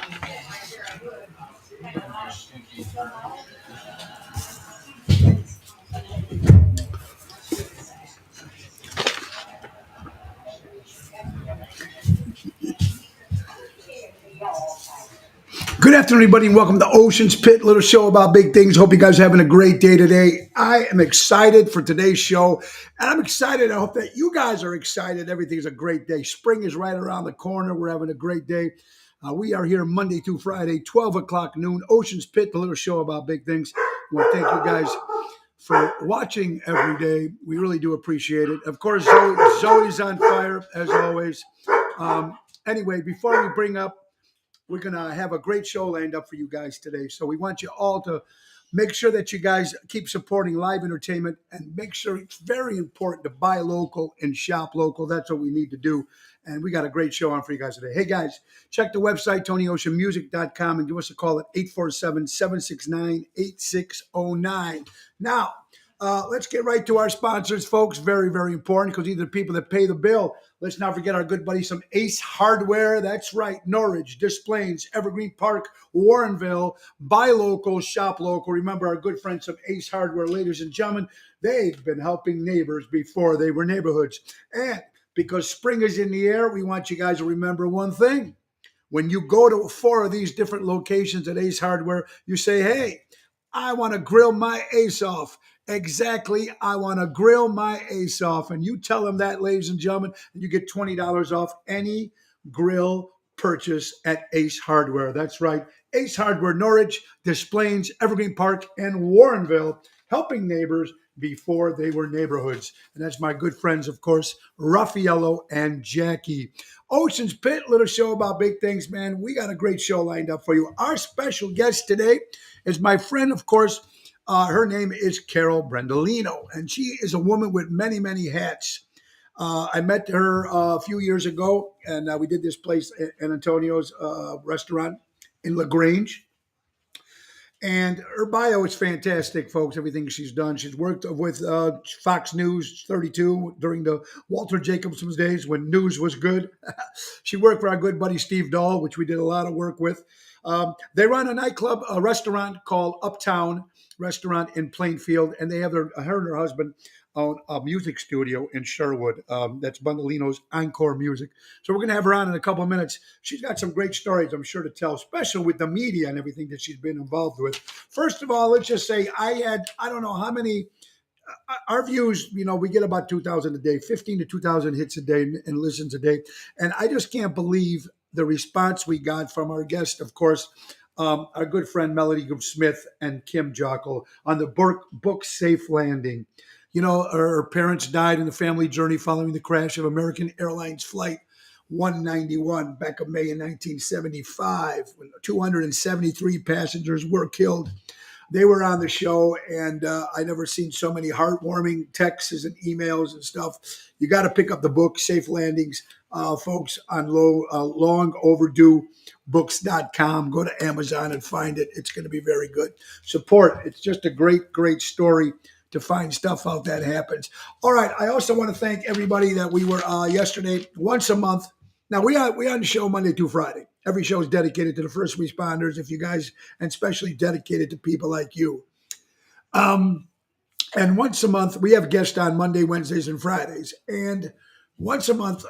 Good afternoon, everybody, and welcome to Ocean's Pit, little show about big things. Hope you guys are having a great day today. I am excited for today's show, and I'm excited. I hope that you guys are excited. Everything's a great day. Spring is right around the corner. We're having a great day. We are here Monday through Friday, 12 o'clock noon. Ocean's Pit, the little show about big things. I want to thank you guys for watching every day. We really do appreciate it. Of course, Zoe's on fire, as always. Anyway, before we bring up we're going to have a great show lined up for you guys today. So we want you all to make sure that you guys keep supporting live entertainment and make sure it's very important to buy local and shop local. That's what we need to do. And we got a great show on for you guys today. Hey, guys, check the website, TonyOceanMusic.com, and give us a call at 847-769-8609. Now, let's get right to our sponsors, folks. Very, very important because these are the people that pay the bill. Let's not forget our good buddies from Ace Hardware. That's right. Norridge, Des Plaines, Evergreen Park, Warrenville. Buy local, shop local. Remember our good friends from Ace Hardware, ladies and gentlemen. They've been helping neighbors before they were neighborhoods. And because spring is in the air, we want you guys to remember one thing. When you go to 4 of these different locations at Ace Hardware, you say, hey, I want to grill my ace off. Exactly. I want to grill my ace off. And you tell them that, ladies and gentlemen, and you get $20 off any grill purchase at Ace Hardware. That's right. Ace Hardware, Norridge, Des Plaines, Evergreen Park, and Warrenville, helping neighbors before they were neighborhoods. And that's my good friends, of course, Raffaello and Jackie. Ocean's Pit, little show about big things, man. We got a great show lined up for you. Our special guest today is my friend, of course. Her name is Carol Brendolino, and she is a woman with many, many hats. I met her a few years ago, and we did this place in Antonio's restaurant in LaGrange. And her bio is fantastic, folks. Everything she's done. She's worked with Fox News 32 during the Walter Jacobson days when news was good. She worked for our good buddy Steve Dahl, which we did a lot of work with. They run a nightclub, a restaurant called Uptown Restaurant in Plainfield, and they have her and her husband own a music studio in Sherwood. That's Bundolino's Encore Music. So we're going to have her on in a couple of minutes. She's got some great stories, I'm sure, to tell, especially with the media and everything that she's been involved with. First of all, let's just say I don't know how many, our views, we get about 2,000 a day, 15 to 2,000 hits a day and listens a day. And I just can't believe the response we got from our guest, of course, our good friend Melody Smith and Kim Jockel on the book Safe Landing. Her parents died in the family journey following the crash of American Airlines Flight 191 back in May in 1975, when 273 passengers were killed. They were on the show, and I never seen so many heartwarming texts and emails and stuff. You got to pick up the book, Safe Landings, folks, on long overdue books.com. Go to Amazon and find it. It's going to be very good. Support. It's just a great, great story to find stuff out that happens. All right. I also want to thank everybody that we were yesterday, once a month. Now, we on the show Monday through Friday. Every show is dedicated to the first responders, if you guys, and especially dedicated to people like you. And once a month, we have guests on Monday, Wednesdays, and Fridays. And once a month,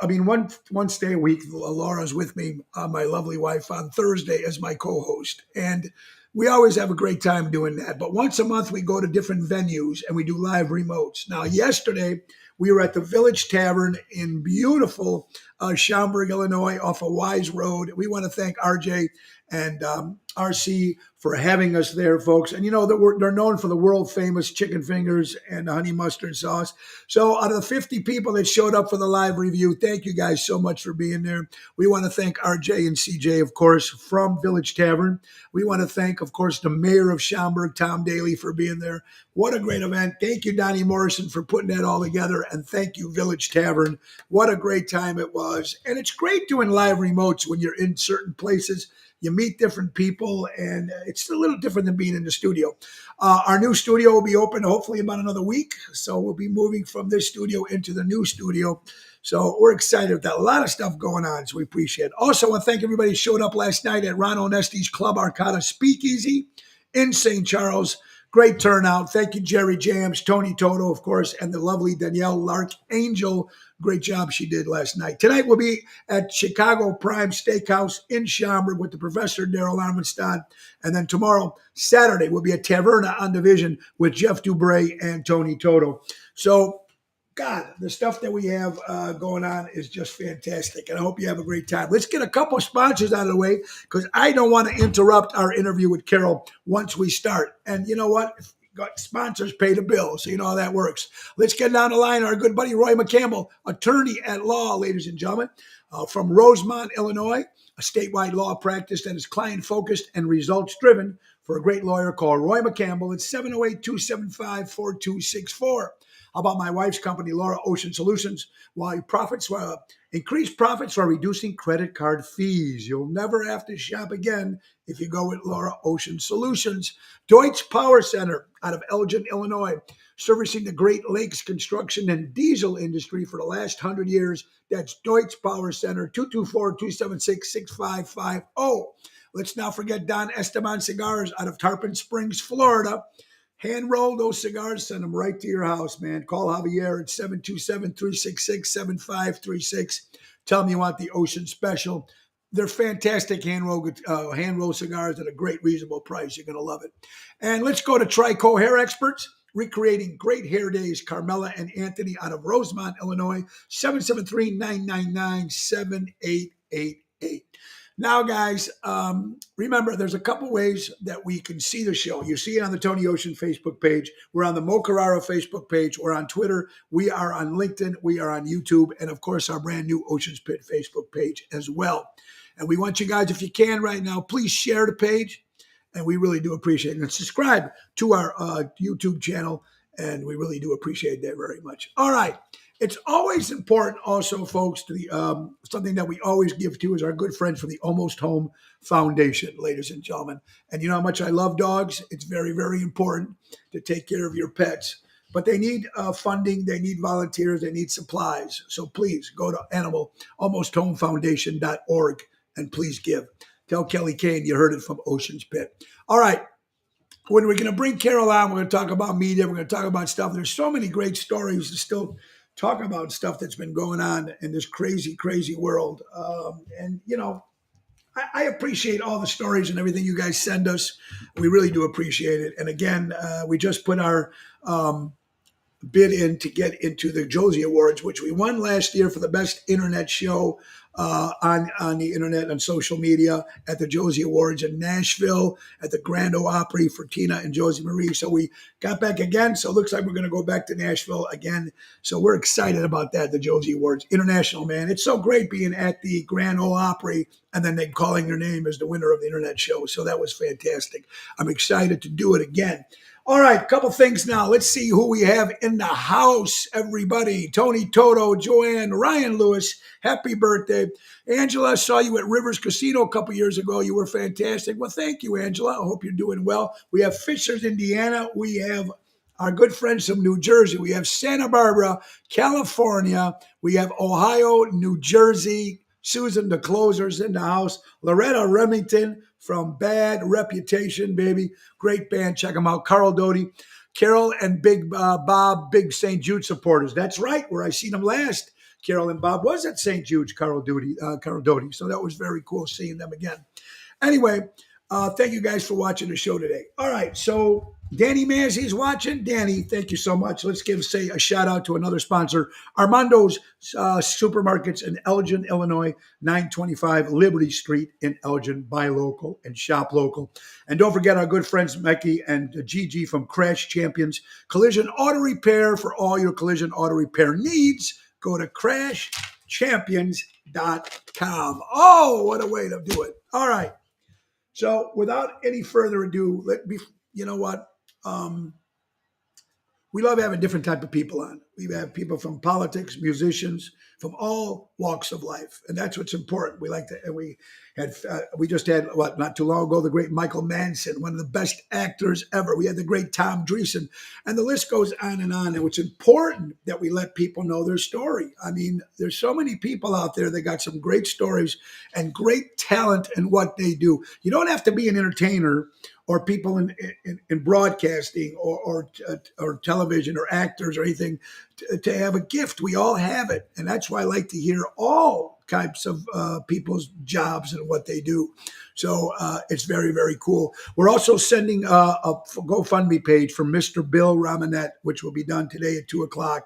once day a week, Laura's with me, my lovely wife, on Thursday as my co-host. And we always have a great time doing that. But once a month, we go to different venues and we do live remotes. Now, yesterday, we were at the Village Tavern in beautiful Schaumburg, Illinois, off of Wise Road. We want to thank RJ and RC for having us there, folks. And they're known for the world famous chicken fingers and honey mustard sauce. So out of the 50 people that showed up for the live review, thank you guys so much for being there. We want to thank RJ and CJ, of course, from Village Tavern. We want to thank, of course, the mayor of Schaumburg, Tom Daly, for being there. What a great event. Thank you, Donnie Morrison, for putting that all together. And thank you, Village Tavern. What a great time it was. And it's great doing live remotes when you're in certain places. You meet different people, and it's a little different than being in the studio. Our new studio will be open hopefully about another week. So we'll be moving from this studio into the new studio. So we're excited with that. A lot of stuff going on, so we appreciate it. Also, I want to thank everybody who showed up last night at Ron Onesti's Club Arcada Speakeasy in St. Charles. Great turnout. Thank you, Jerry Jams, Tony Toto, of course, and the lovely Danielle Lark Angel. Great job she did last night. Tonight we'll be at Chicago Prime Steakhouse in Schaumburg with the Professor Daryl Armenstad. And then tomorrow, Saturday, we'll be at Taverna on Division with Jeff Dubray and Tony Toto. So, God, the stuff that we have going on is just fantastic. And I hope you have a great time. Let's get a couple sponsors out of the way because I don't want to interrupt our interview with Carol once we start. And you know what? Sponsors pay the bill, so you know how that works. Let's get down the line. Our good buddy Roy McCampbell, attorney at law, ladies and gentlemen, from Rosemont, Illinois, a statewide law practice that is client-focused and results-driven. For a great lawyer, call Roy McCampbell at 708-275-4264. How about my wife's company, Laura Ocean Solutions? While profits increase profits while reducing credit card fees. You'll never have to shop again if you go with Laura Ocean Solutions. Deutsch Power Center out of Elgin, Illinois, servicing the Great Lakes construction and diesel industry for the last 100 years. That's Deutsch Power Center, 224-276-6550. Let's not forget Don Esteban Cigars out of Tarpon Springs, Florida. Hand roll those cigars, send them right to your house, man. Call Javier at 727-366-7536. Tell them you want the Ocean Special. They're fantastic hand roll cigars at a great reasonable price. You're going to love it. And let's go to Trico Hair Experts, recreating great hair days. Carmela and Anthony out of Rosemont, Illinois, 773-999-7888. Now, guys, remember, there's a couple ways that we can see the show. You see it on the Tony Ocean Facebook page. We're on the Mo Carrara Facebook page. We're on Twitter. We are on LinkedIn. We are on YouTube. And, of course, our brand new Ocean's Pit Facebook page as well. And we want you guys, if you can right now, please share the page. And we really do appreciate it. And subscribe to our YouTube channel. And we really do appreciate that very much. All right. It's always important also, folks, to the something that we always give to is our good friends from the Almost Home Foundation, ladies and gentlemen. And you know how much I love dogs? It's very, very important to take care of your pets. But they need funding, they need volunteers, they need supplies. So please go to almosthomefoundation.org and please give. Tell Kelly Kane you heard it from Ocean's Pit. All right. When we're going to bring Carol on, we're going to talk about media. We're going to talk about stuff. There's so many great stories to still talk about stuff that's been going on in this crazy, crazy world. And, you know, I appreciate all the stories and everything you guys send us. We really do appreciate it. And again, we just put our bid in to get into the Josie Awards, which we won last year for the best internet show on the internet and social media at the Josie Awards in Nashville at the Grand Ole Opry for Tina and Josie Marie. So we got back again. So it looks like we're going to go back to Nashville again. So we're excited about that, the Josie Awards. International, man. It's so great being at the Grand Ole Opry and then they calling your name as the winner of the internet show. So that was fantastic. I'm excited to do it again. All right, a couple things now. Let's see who we have in the house, everybody. Tony Toto, Joanne, Ryan Lewis, happy birthday. Angela, I saw you at Rivers Casino a couple years ago. You were fantastic. Well, thank you, Angela. I hope you're doing well. We have Fishers, Indiana. We have our good friends from New Jersey. We have Santa Barbara, California. We have Ohio, New Jersey. Susan, the closer's in the house. Loretta Remington from Bad Reputation, baby. Great band. Check them out. Carl Doty. Carol and Big Bob, big St. Jude supporters. That's right. Where I seen them last, Carol and Bob was at St. Jude's, Carl Doty. So that was very cool seeing them again. Anyway, thank you guys for watching the show today. All right. So Danny Mazzi's watching. Danny, thank you so much. Let's say a shout out to another sponsor, Armando's Supermarkets in Elgin, Illinois, 925 Liberty Street in Elgin. Buy local and shop local. And don't forget our good friends, Becky and Gigi from Crash Champions Collision Auto Repair. For all your collision auto repair needs, go to crashchampions.com. Oh, what a way to do it. All right. So without any further ado, you know what? We love having different type of people on. We have people from politics, musicians, from all walks of life. And that's what's important. We like to, and we We just had not too long ago, the great Michael Manson, one of the best actors ever. We had the great Tom Dreesen, and the list goes on and on. And it's important that we let people know their story. I mean, there's so many people out there that got some great stories and great talent in what they do. You don't have to be an entertainer or people in broadcasting or television or actors or anything to have a gift. We all have it. And that's why I like to hear all types of people's jobs and what they do. So it's very, very cool. We're also sending a GoFundMe page for Mr. Bill Romanet, which will be done today at 2:00.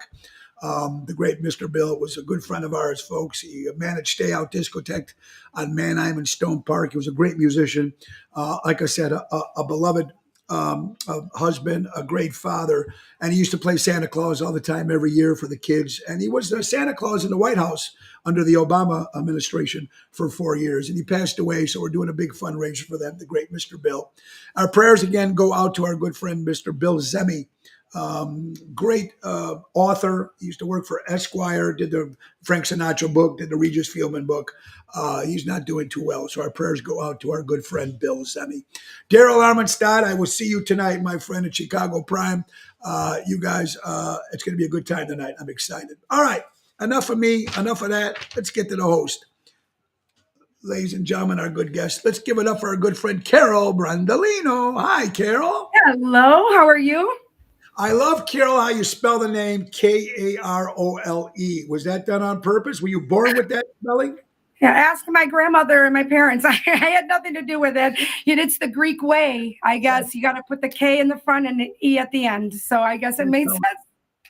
The great Mr. Bill was a good friend of ours, folks. He managed Stay Out Discotheque on Manheim and Stone Park. He was a great musician. Like I said, a beloved a husband, a great father, and he used to play Santa Claus all the time every year for the kids. And he was the Santa Claus in the White House under the Obama administration for 4 years. And he passed away, so we're doing a big fundraiser for them, the great Mr. Bill. Our prayers again go out to our good friend, Mr. Bill Zemi. Great author. He used to work for Esquire, did the Frank Sinatra book, did the Regis Fieldman book. He's not doing too well, so our prayers go out to our good friend Bill Zemi. Daryl Armenstadt, I will see you tonight, my friend, at Chicago Prime. You guys, it's going to be a good time tonight. I'm excited. All right, enough of me, enough of that. Let's get to the host. Ladies and gentlemen, our good guest. Let's give it up for our good friend Carol Brandolino. Hi, Carol. Hello, how are you? I love, Carol, how you spell the name Karole. Was that done on purpose? Were you born with that spelling? Yeah, ask my grandmother and my parents. I had nothing to do with it. It's the Greek way, I guess. You got to put the K in the front and the E at the end. So I guess it made sense.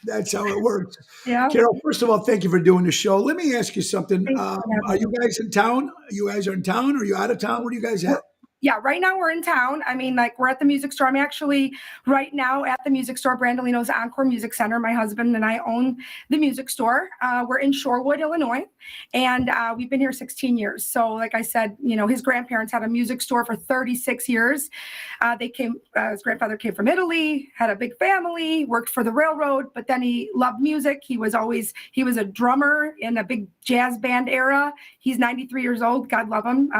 That's how it works. Yeah. Carol, first of all, thank you for doing the show. Let me ask you something. Are you guys in town? You guys are in town? Or are you out of town? Where are you guys at? Yeah, right now we're in town. I mean, like, we're at the music store. I'm actually right now at the music store, Brandolino's Encore Music Center. My husband and I own the music store. We're in Shorewood, Illinois, and we've been here 16 years. So like I said, his grandparents had a music store for 36 years. His grandfather came from Italy, had a big family, worked for the railroad, but then he loved music. He was a drummer in a big jazz band era. He's 93 years old. God love him,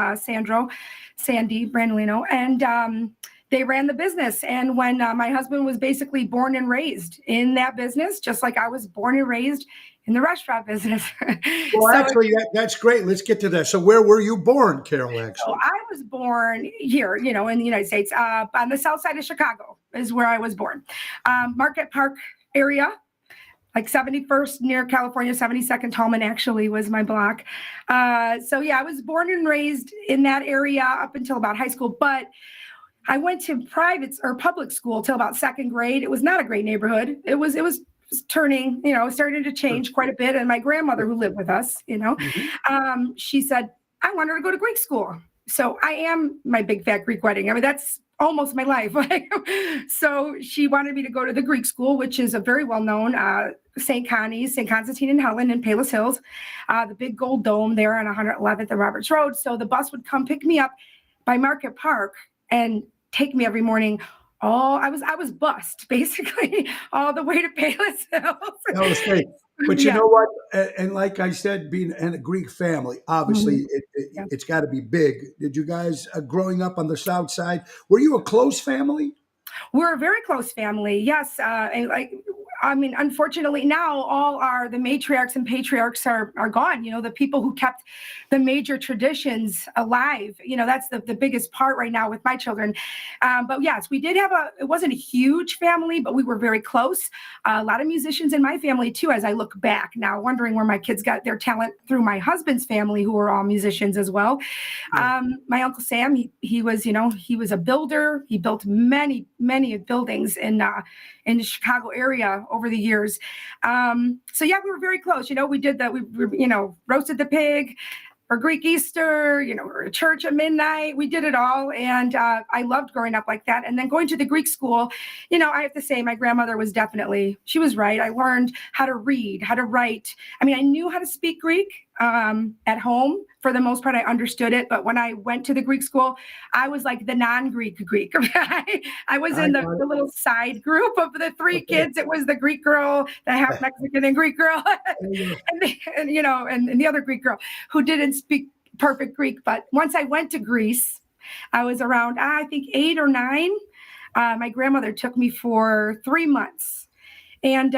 Sandy Brandolino, and they ran the business. And when my husband was basically born and raised in that business, just like I was born and raised in the restaurant business. Well, actually, that's great. Let's get to that. So where were you born, Carol, actually? So I was born here, in the United States, on the south side of Chicago is where I was born. Market Park area. Like 71st near California, 72nd Tallman actually was my block. So yeah, I was born and raised in that area up until about high school, but I went to private or public school till about second grade. It was not a great neighborhood. It was turning, starting to change quite a bit. And my grandmother, who lived with us, she said, I want her to go to Greek school. So I am my big fat Greek wedding. I mean, that's almost my life. So she wanted me to go to the Greek school, which is a very well-known St. Connie's, St. Constantine and Helen in Palos Hills, the big gold dome there on 111th and Roberts Road. So the bus would come pick me up by Market Park and take me every morning. I was bused basically all the way to Palos Hills. That was great. But you know what? And like I said, being in a Greek family, obviously it's got to be big. Did you guys, growing up on the South Side, were you a close family? We're a very close family, yes. Unfortunately, now the matriarchs and patriarchs are gone. The people who kept the major traditions alive. That's the biggest part right now with my children. But yes, we did have it wasn't a huge family, but we were very close. A lot of musicians in my family too, as I look back now, wondering where my kids got their talent through my husband's family, who were all musicians as well. My Uncle Sam, he was a builder. He built many buildings in the Chicago area over the years. So yeah, we were very close. We did that. We roasted the pig or Greek Easter, or church at midnight. We did it all. And I loved growing up like that. And then going to the Greek school, I have to say my grandmother she was right. I learned how to read, how to write. I mean, I knew how to speak Greek at home. For the most part, I understood it. But when I went to the Greek school, I was like the non-Greek Greek. I was in the little side group of the three kids. It was the Greek girl, the half Mexican and Greek girl, and the other Greek girl who didn't speak perfect Greek. But once I went to Greece, I was around, I think 8 or 9. My grandmother took me for 3 months. And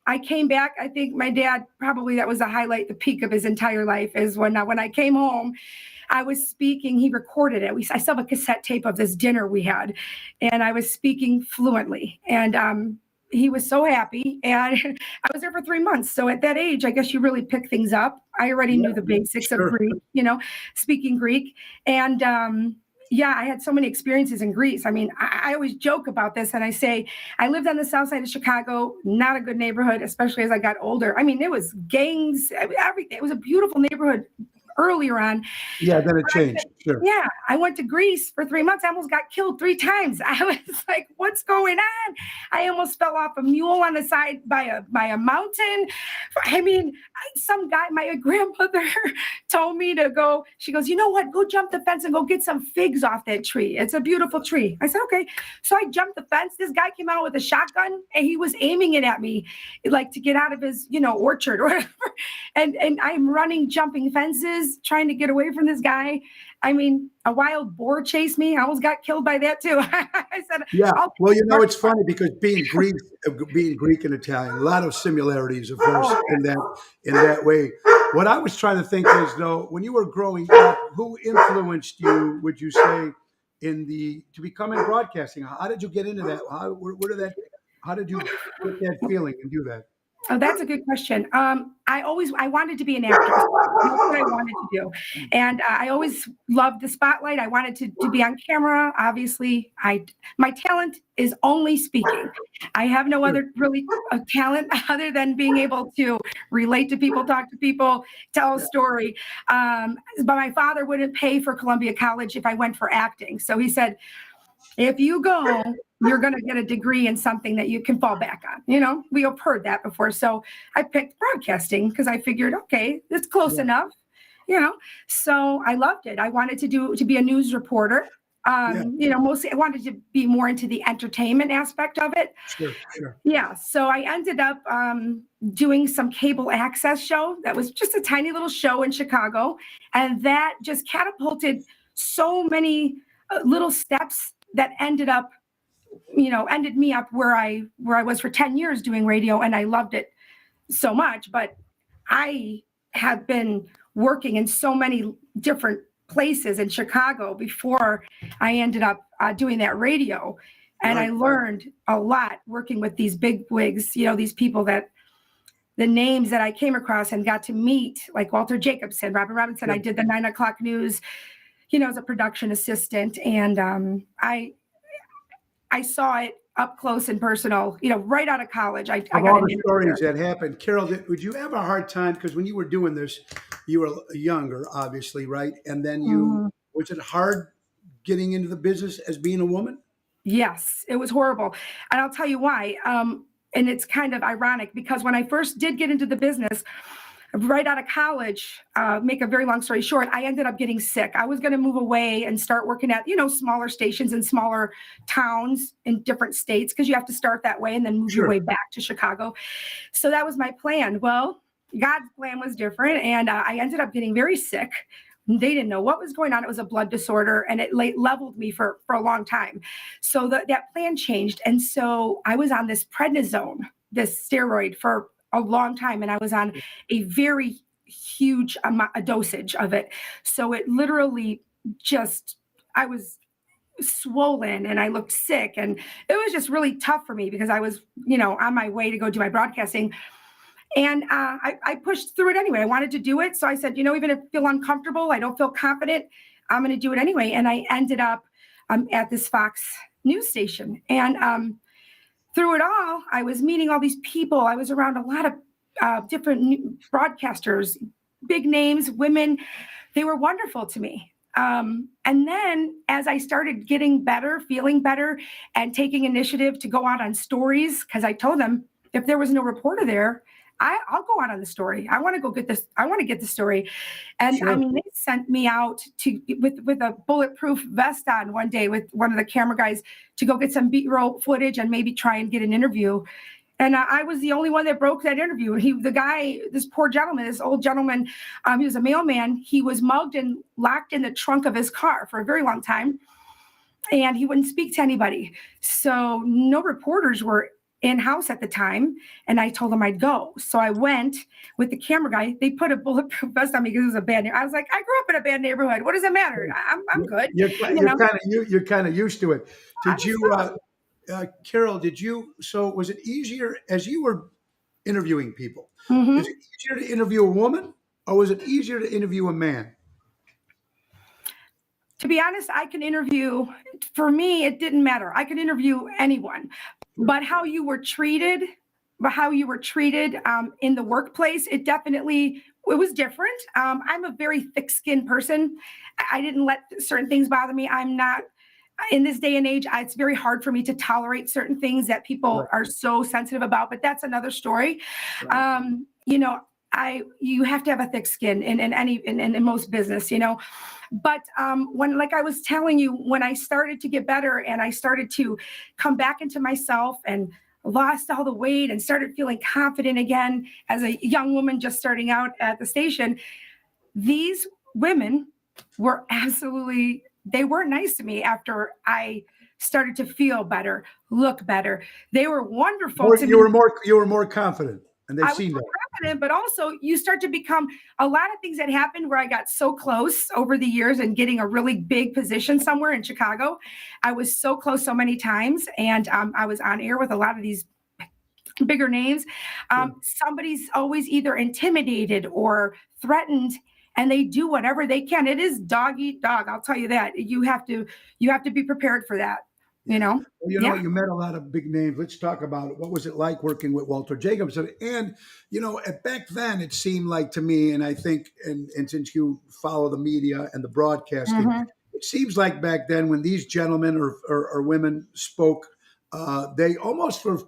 I came back. I think my dad, probably that was the highlight, the peak of his entire life, is when I came home, I was speaking. He recorded it. I still have a cassette tape of this dinner we had, and I was speaking fluently. And he was so happy. And I was there for 3 months. So at that age, I guess you really pick things up. I already knew the basics of Greek, speaking Greek. And yeah, I had so many experiences in Greece. I mean, I always joke about this, and I say I lived on the south side of Chicago, not a good neighborhood, especially as I got older. I mean, there was gangs, everything. It was a beautiful neighborhood earlier on. Yeah, then it changed. Sure. Yeah, I went to Greece for 3 months. I almost got killed 3 times. I was like, what's going on? I almost fell off a mule on the side by a mountain. I mean, some guy, my grandmother told me to go. She goes, you know what? Go jump the fence and go get some figs off that tree. It's a beautiful tree. I said, okay. So I jumped the fence. This guy came out with a shotgun and he was aiming it at me, like to get out of his, orchard or whatever. And I'm running, jumping fences, trying to get away from this guy. I mean, a wild boar chased me. I almost got killed by that too. I said, yeah. Well, it's funny because being Greek and Italian, a lot of similarities, of course, in that way. What I was trying to think is, though, when you were growing up, who influenced you, would you say, to become in broadcasting? How did you get into that? How did you get that feeling and do that? Oh, that's a good question. I wanted to be an actress. That's what I wanted to do. And I always loved the spotlight. I wanted to be on camera. Obviously, my talent is only speaking. I have no other really talent other than being able to relate to people, talk to people, tell a story. But my father wouldn't pay for Columbia College if I went for acting. So he said, if you go, you're going to get a degree in something that you can fall back on. We have heard that before. So I picked broadcasting because I figured, okay, it's close enough, So I loved it. I wanted to be a news reporter. Mostly I wanted to be more into the entertainment aspect of it. Sure. Yeah. So I ended up doing some cable access show that was just a tiny little show in Chicago. And that just catapulted so many little steps that ended me up where I was for 10 years doing radio, and I loved it so much. But I have been working in so many different places in Chicago before I ended up doing that radio. And I learned a lot working with these big wigs, these people that the names that I came across and got to meet, like Walter Jacobson, Robin Robinson. I did the 9 o'clock news, as a production assistant. And I saw it up close and personal, right out of college. I got all the stories that happened. Carol, would you have a hard time? Because when you were doing this, you were younger, obviously, right? And then was it hard getting into the business as being a woman? Yes, it was horrible. And I'll tell you why. And it's kind of ironic because when I first did get into the business, right out of college, make a very long story short, I ended up getting sick. I was going to move away and start working at, smaller stations in smaller towns in different states because you have to start that way and then move your way back to Chicago. So that was my plan. Well, God's plan was different. And I ended up getting very sick. They didn't know what was going on. It was a blood disorder, and it leveled me for a long time. So that plan changed. And so I was on this prednisone, this steroid, for a long time, and I was on a very huge a dosage of it. So it literally I was swollen and I looked sick, and it was just really tough for me because I was, on my way to go do my broadcasting. And I pushed through it anyway. I wanted to do it. So I said, even if I feel uncomfortable, I don't feel confident, I'm going to do it anyway. And I ended up at this Fox news station. And through it all, I was meeting all these people. I was around a lot of different broadcasters, big names, women. They were wonderful to me. And then as I started getting better, feeling better, and taking initiative to go out on stories, because I told them if there was no reporter there, I'll go out on the story. I want to go get this. I want to get the story. And they sent me out with a bulletproof vest on one day with one of the camera guys to go get some B-roll footage and maybe try and get an interview. And I was the only one that broke that interview. And the guy, this poor gentleman, this old gentleman, he was a mailman. He was mugged and locked in the trunk of his car for a very long time. And he wouldn't speak to anybody. So no reporters were in-house at the time. And I told him I'd go. So I went with the camera guy. They put a bulletproof vest on me because it was a bad neighborhood. I was like, I grew up in a bad neighborhood. What does it matter? I'm good. You're kind of used to it. Did you, Carol, so was it easier as you were interviewing people? Mm-hmm. Is it easier to interview a woman or was it easier to interview a man? To be honest, for me, it didn't matter. I could interview anyone, but how you were treated in the workplace, it was different. I'm a very thick-skinned person. I didn't let certain things bother me. I'm not, in this day and age, it's very hard for me to tolerate certain things that people are so sensitive about, but that's another story. Right. You have to have a thick skin in most business, but when, like I was telling you, when I started to get better and I started to come back into myself and lost all the weight and started feeling confident again as a young woman just starting out at the station, these women were they weren't nice to me after I started to feel better, look better. They were wonderful to me. You were more confident. And they've seen that. Confident, but also you start to become a lot of things that happened where I got so close over the years and getting a really big position somewhere in Chicago. I was so close so many times, and I was on air with a lot of these bigger names. Somebody's always either intimidated or threatened, and they do whatever they can. It is dog eat dog. I'll tell you that. You have to be prepared for that. You you met a lot of big names. Let's talk about it. What was it like working with Walter Jacobson? And, back then it seemed like to me, and I think, and since you follow the media and the broadcasting, mm-hmm. It seems like back then when these gentlemen or women spoke, they almost were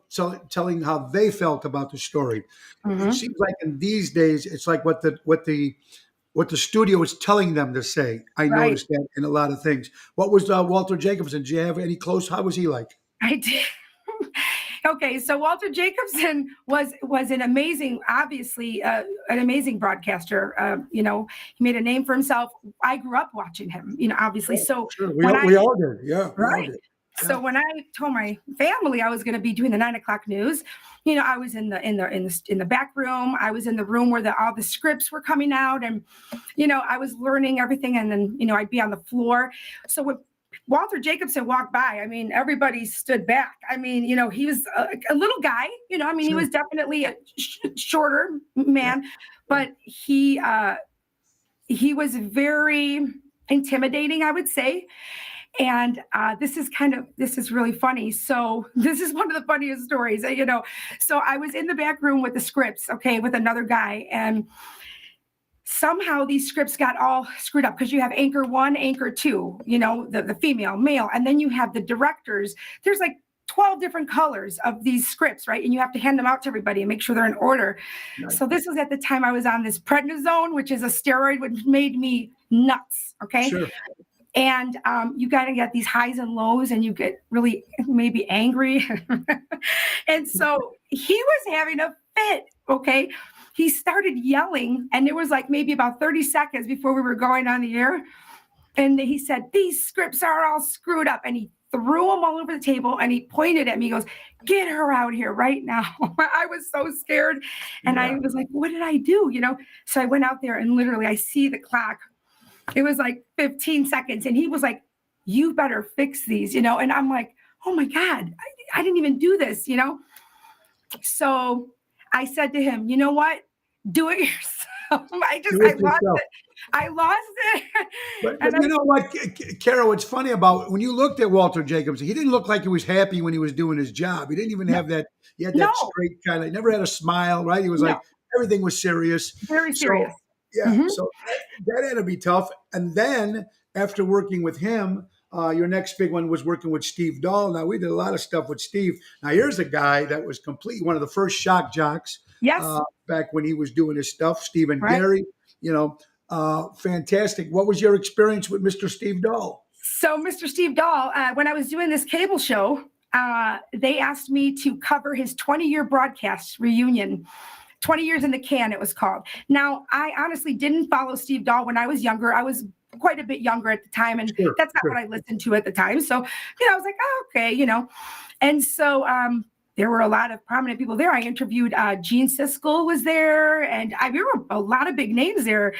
telling how they felt about the story. Mm-hmm. It seems like in these days, it's like what the studio is telling them to say. I noticed that in a lot of things. What was Walter Jacobson? Did you have any how was he like? I did. Okay, so Walter Jacobson was an amazing, obviously, an amazing broadcaster. He made a name for himself. I grew up watching him, obviously. So sure. We all did. Yeah. Right. So when I told my family I was going to be doing the 9 o'clock news, I was in the back room. I was in the room where all the scripts were coming out, and I was learning everything. And then I'd be on the floor. So when Walter Jacobson walked by, everybody stood back. He was a little guy. Sure. He was definitely a shorter man, but he was very intimidating, I would say. And this is really funny. So this is one of the funniest stories, So I was in the back room with the scripts, with another guy. And somehow these scripts got all screwed up because you have anchor 1, anchor 2, the female, male. And then you have the directors. There's like 12 different colors of these scripts, right? And you have to hand them out to everybody and make sure they're in order. Nice. So this was at the time I was on this prednisone, which is a steroid, which made me nuts, okay? Sure. And you got to get these highs and lows, and you get really maybe angry. And so he was having a fit, okay? He started yelling, and it was like maybe about 30 seconds before we were going on the air. And he said, "These scripts are all screwed up." And he threw them all over the table, and he pointed at me. He goes, "Get her out here right now." I was so scared. And I was like, what did I do? So I went out there, and literally I see the clock. It was like 15 seconds. And he was like, "You better fix these," and I'm like, oh my God, I didn't even do this, So I said to him, "You know what? Do it yourself." I lost it. But you know what, Carol, what's funny about when you looked at Walter Jacobson, he didn't look like he was happy when he was doing his job. He didn't even have that. He had that straight kind of, he never had a smile, right? He was like, everything was serious. Very serious. So that had to be tough. And then after working with him, your next big one was working with Steve Dahl. Now, we did a lot of stuff with Steve. Now, here's a guy that was completely one of the first shock jocks. Yes. Back when he was doing his stuff, Steve and Gary, fantastic. What was your experience with Mr. Steve Dahl? So Mr. Steve Dahl, when I was doing this cable show, they asked me to cover his 20-year broadcast reunion. 20 years in the can, it was called. Now, I honestly didn't follow Steve Dahl when I was younger. I was quite a bit younger at the time, and that's not what I listened to at the time. So, I was like, oh, okay, And so there were a lot of prominent people there. I interviewed Gene Siskel was there, and I remember a lot of big names there.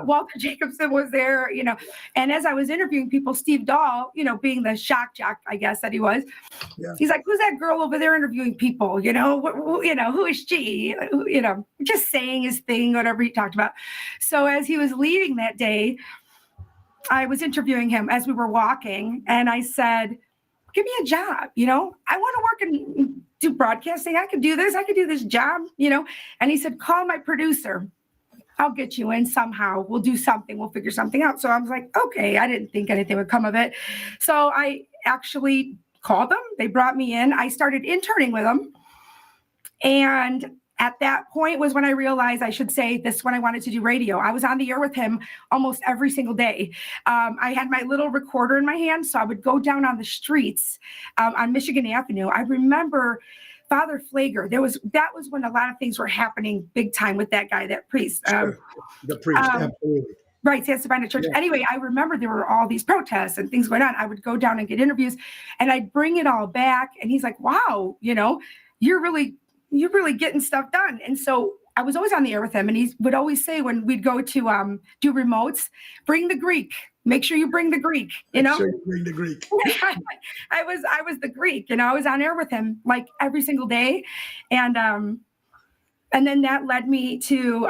Walter Jacobson was there, And as I was interviewing people, Steve Dahl, being the shock jock, I guess that he was, he's like, "Who's that girl over there interviewing people? Who is she? Just saying his thing, whatever he talked about." So as he was leaving that day, I was interviewing him as we were walking, and I said, "Give me a job. I want to work and do broadcasting. I could do this. I could do this job, And he said, "Call my producer. I'll get you in somehow. We'll do something. We'll figure something out." So I was like, okay, I didn't think anything would come of it. So I actually called them. They brought me in. I started interning with them. And at that point was when I realized, I should say, this when I wanted to do radio. I was on the air with him almost every single day. I had my little recorder in my hand, so I would go down on the streets on Michigan Avenue. I remember Father Flager. That was when a lot of things were happening big time with that guy, that priest. The priest, absolutely. Right, San Sabina Church. Yeah. Anyway, I remember there were all these protests and things going on. I would go down and get interviews, and I'd bring it all back. And he's like, "Wow, you're really getting stuff done." And so I was always on the air with him, and he would always say when we'd go to do remotes, "Bring the Greek. Make sure you bring the Greek." Make sure you bring the Greek. I was the Greek. I was on air with him like every single day, and then that led me to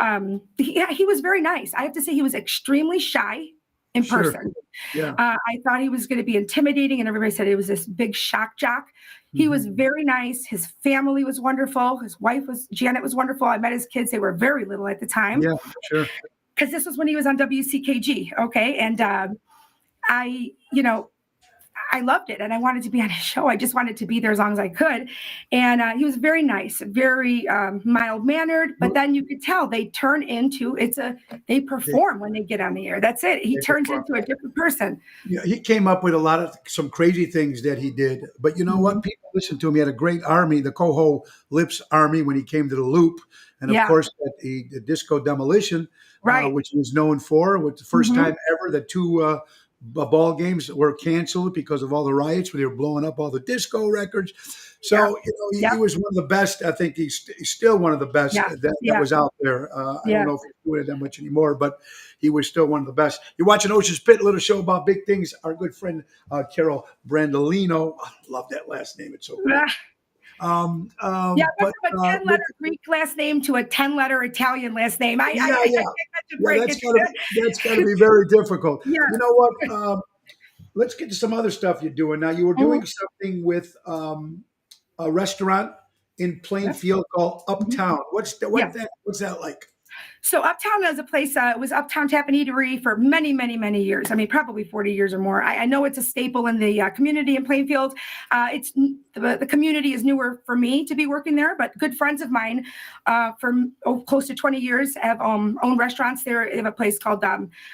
he was very nice. I have to say he was extremely shy in person. Yeah. I thought he was going to be intimidating, and everybody said it was this big shock jock. He was very nice. His family was wonderful. His wife Janet was wonderful. I met his kids. They were very little at the time. Yeah, sure. Because this was when he was on WCKG. Okay. And I loved it, and I wanted to be on his show. I just wanted to be there as long as I could. And he was very nice, very mild-mannered, but then you could tell they turn into, they perform when they get on the air. That's it. He turns into a different person. Yeah, he came up with some crazy things that he did. But you know what? People listened to him. He had a great army, the Coho Lips Army, when he came to the Loop. And of course, the Disco Demolition, which he was known for, was the first time ever that two ball games were canceled because of all the riots where they were blowing up all the disco records. So, he was one of the best. I think he's still one of the best that was out there. I don't know if he's doing it that much anymore, but he was still one of the best. You're watching Ocean's Pit, a little show about big things. Our good friend, Carol Brandolino. I love that last name. It's so cool. From a 10-letter Greek last name to a 10-letter Italian last name. That's got to be very difficult. You know what? Let's get to some other stuff you're doing now. You were doing something with a restaurant in Plainfield called Uptown. What's that like? So Uptown is a place, it was Uptown Tap and Eatery for many, many, many years. I mean, probably 40 years or more. I know it's a staple in the community in Plainfield. The community is newer for me to be working there, but good friends of mine for close to 20 years have owned restaurants there. They have a place called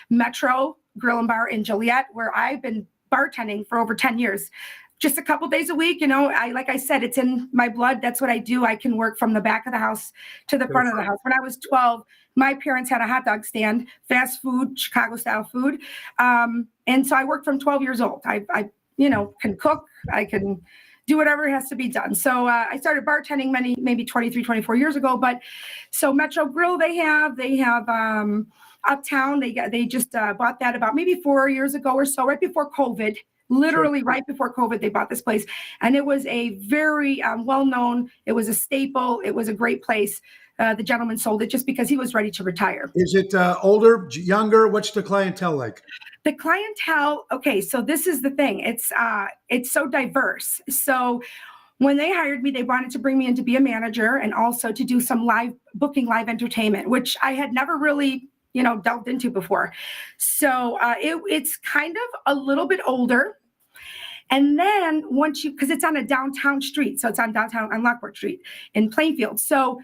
Metro Grill and Bar in Joliet, where I've been bartending for over 10 years. Just a couple days a week, like I said, it's in my blood. That's what I do. I can work from the back of the house to the front of the house. When I was 12, my parents had a hot dog stand, fast food, Chicago style food. And so I worked from 12 years old. I can cook. I can do whatever has to be done. So I started bartending maybe 23, 24 years ago. But so Metro Grill, they have Uptown. They just bought that about maybe 4 years ago or so, right before COVID. Literally right before COVID, they bought this place. And it was a very well-known, it was a staple. It was a great place. The gentleman sold it just because he was ready to retire. Is it older, younger? What's the clientele like? The clientele, okay, so this is the thing. It's so diverse. So when they hired me, they wanted to bring me in to be a manager and also to do some live entertainment, which I had never really delved into before. So it's kind of a little bit older. And then because it's on a downtown street, so it's on Lockport Street in Plainfield. So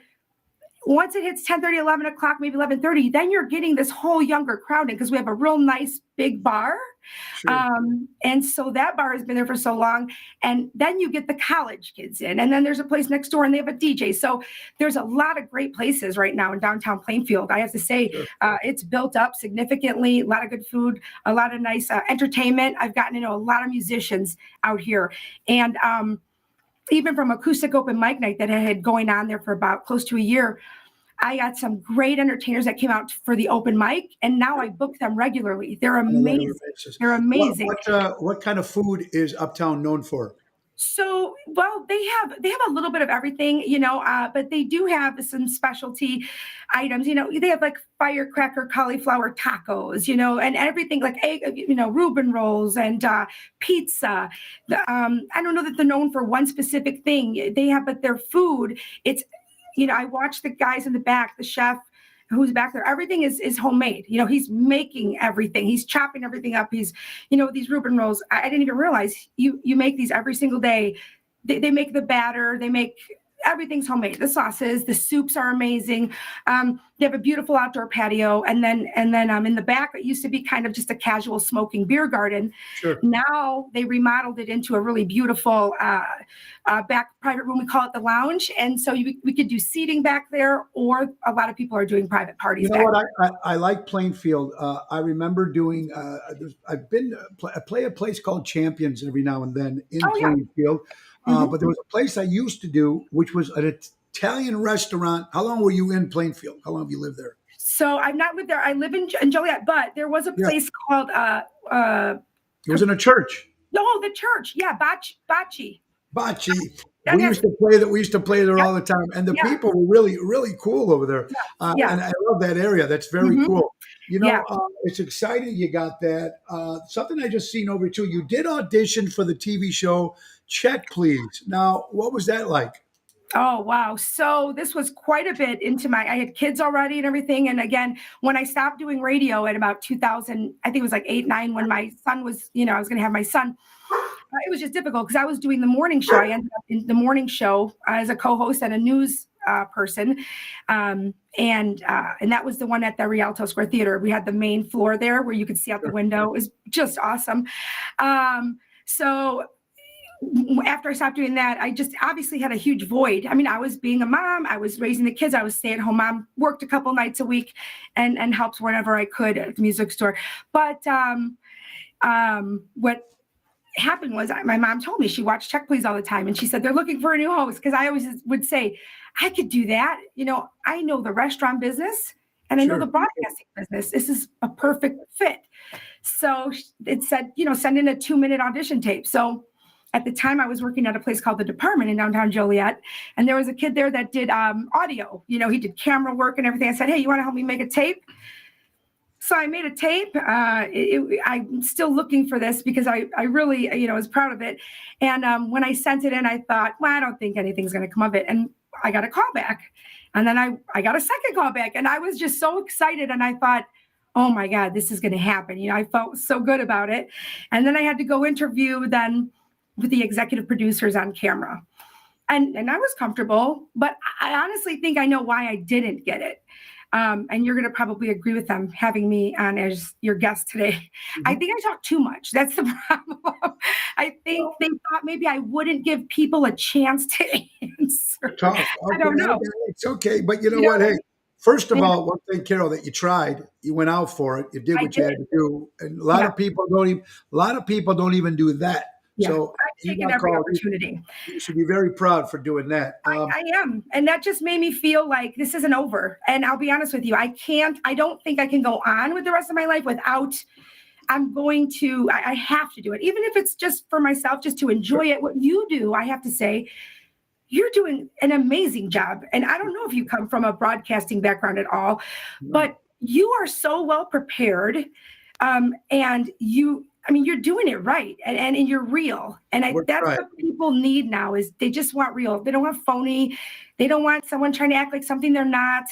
once it hits 10:30, 11 o'clock, maybe 11:30, then you're getting this whole younger crowd in because we have a real nice big bar. Sure. And so that bar has been there for so long. And then you get the college kids in. And then there's a place next door and they have a DJ. So there's a lot of great places right now in downtown Plainfield. I have to say, Sure. it's built up significantly, a lot of good food, a lot of nice entertainment. I've gotten to know a lot of musicians out here. And even from acoustic open mic night that I had going on there for about close to a year, I got some great entertainers that came out for the open mic, and now I book them regularly. They're On a regular amazing. basis. They're amazing. What kind of food is Uptown known for? So, well, they have a little bit of everything, you know, but they do have some specialty items. You know, they have like firecracker cauliflower tacos, you know, and everything like egg, you know, Reuben rolls and pizza. I don't know that they're known for one specific thing. They have, but their food, it's, you know, I watch the guys in the back, the chef who's back there. Everything is homemade. You know, he's making everything. He's chopping everything up. He's, you know, these Reuben rolls. I didn't even realize you make these every single day. They make the batter. They make everything's homemade. The sauces, the soups are amazing. They have a beautiful outdoor patio, and then in the back it used to be kind of just a casual smoking beer garden. Sure. Now they remodeled it into a really beautiful back private room. We call it the lounge, and so we could do seating back there, or a lot of people are doing private parties. You know back what? I like Plainfield. I remember doing. I've been I play a place called Champions every now and then in Oh, yeah. Plainfield. Mhm. But there was a place I used to do, which was an Italian restaurant. How long were you in Plainfield? How long have you lived there? So I've not lived there. I live in Joliet, but there was a Yeah. place called It was in a church. the church. Yeah, Bocce. Bocce. Yeah, We yeah. used to play that. We used to play there Yeah. all the time, and the Yeah. people were really, really cool over there. Yeah. And I love that area. That's very Mhm. cool. You know, Yeah. it's exciting you got that. Something I just seen over too. You did audition for the TV show Check Please. Now, what was that like? Oh, wow. So this was quite a bit into I had kids already and everything. And again, when I stopped doing radio at about 2000, I think it was like 8, 9, when my son was, you know, I was going to have my son. It was just difficult because I was doing the morning show. I ended up in the morning show as a co-host and a news person. And that was the one at the Rialto Square Theater. We had the main floor there where you could see out the window. It was just awesome. So after I stopped doing that, I just obviously had a huge void. I mean, I was being a mom, I was raising the kids, I was stay-at-home mom, worked a couple nights a week and helped wherever I could at the music store. But what happened was my mom told me she watched Check Please all the time, and she said they're looking for a new host, because I always would say I could do that. You know, I know the restaurant business and I know Sure. the broadcasting business. This is a perfect fit. So it said, you know, send in a 2-minute audition tape. So at the time, I was working at a place called The Department in downtown Joliet, and there was a kid there that did audio. You know, he did camera work and everything. I said, hey, you want to help me make a tape? So I made a tape. I'm still looking for this because I really, you know, was proud of it. And when I sent it in, I thought, well, I don't think anything's going to come of it. And I got a call back. And then I got a second call back. And I was just so excited. And I thought, oh my God, this is going to happen. You know, I felt so good about it. And then I had to go interview then with the executive producers on camera. And I was comfortable, but I honestly think I know why I didn't get it. And you're going to probably agree with them having me on as your guest today. Mm-hmm. I think I talk too much. That's the problem. I think they thought maybe I wouldn't give people a chance to answer. Talk. I don't know. It's okay. But you know You what? know, Hey, first of all, one thing, Carol, that you tried, you went out for it, you did I what you had did. to do. And a lot Yeah. of people don't even do that. Yeah. So I've you taken got every called. opportunity. You should be very proud for doing that. I am. And that just made me feel like this isn't over. And I'll be honest with you, I don't think I can go on with the rest of my life without, I have to do it. Even if it's just for myself, just to enjoy it. What you do, I have to say, you're doing an amazing job. And I don't know if you come from a broadcasting background at all, but you are so well prepared. And you're doing it right, and you're real. And that's right. what people need now is they just want real. They don't want phony. They don't want someone trying to act like something they're not,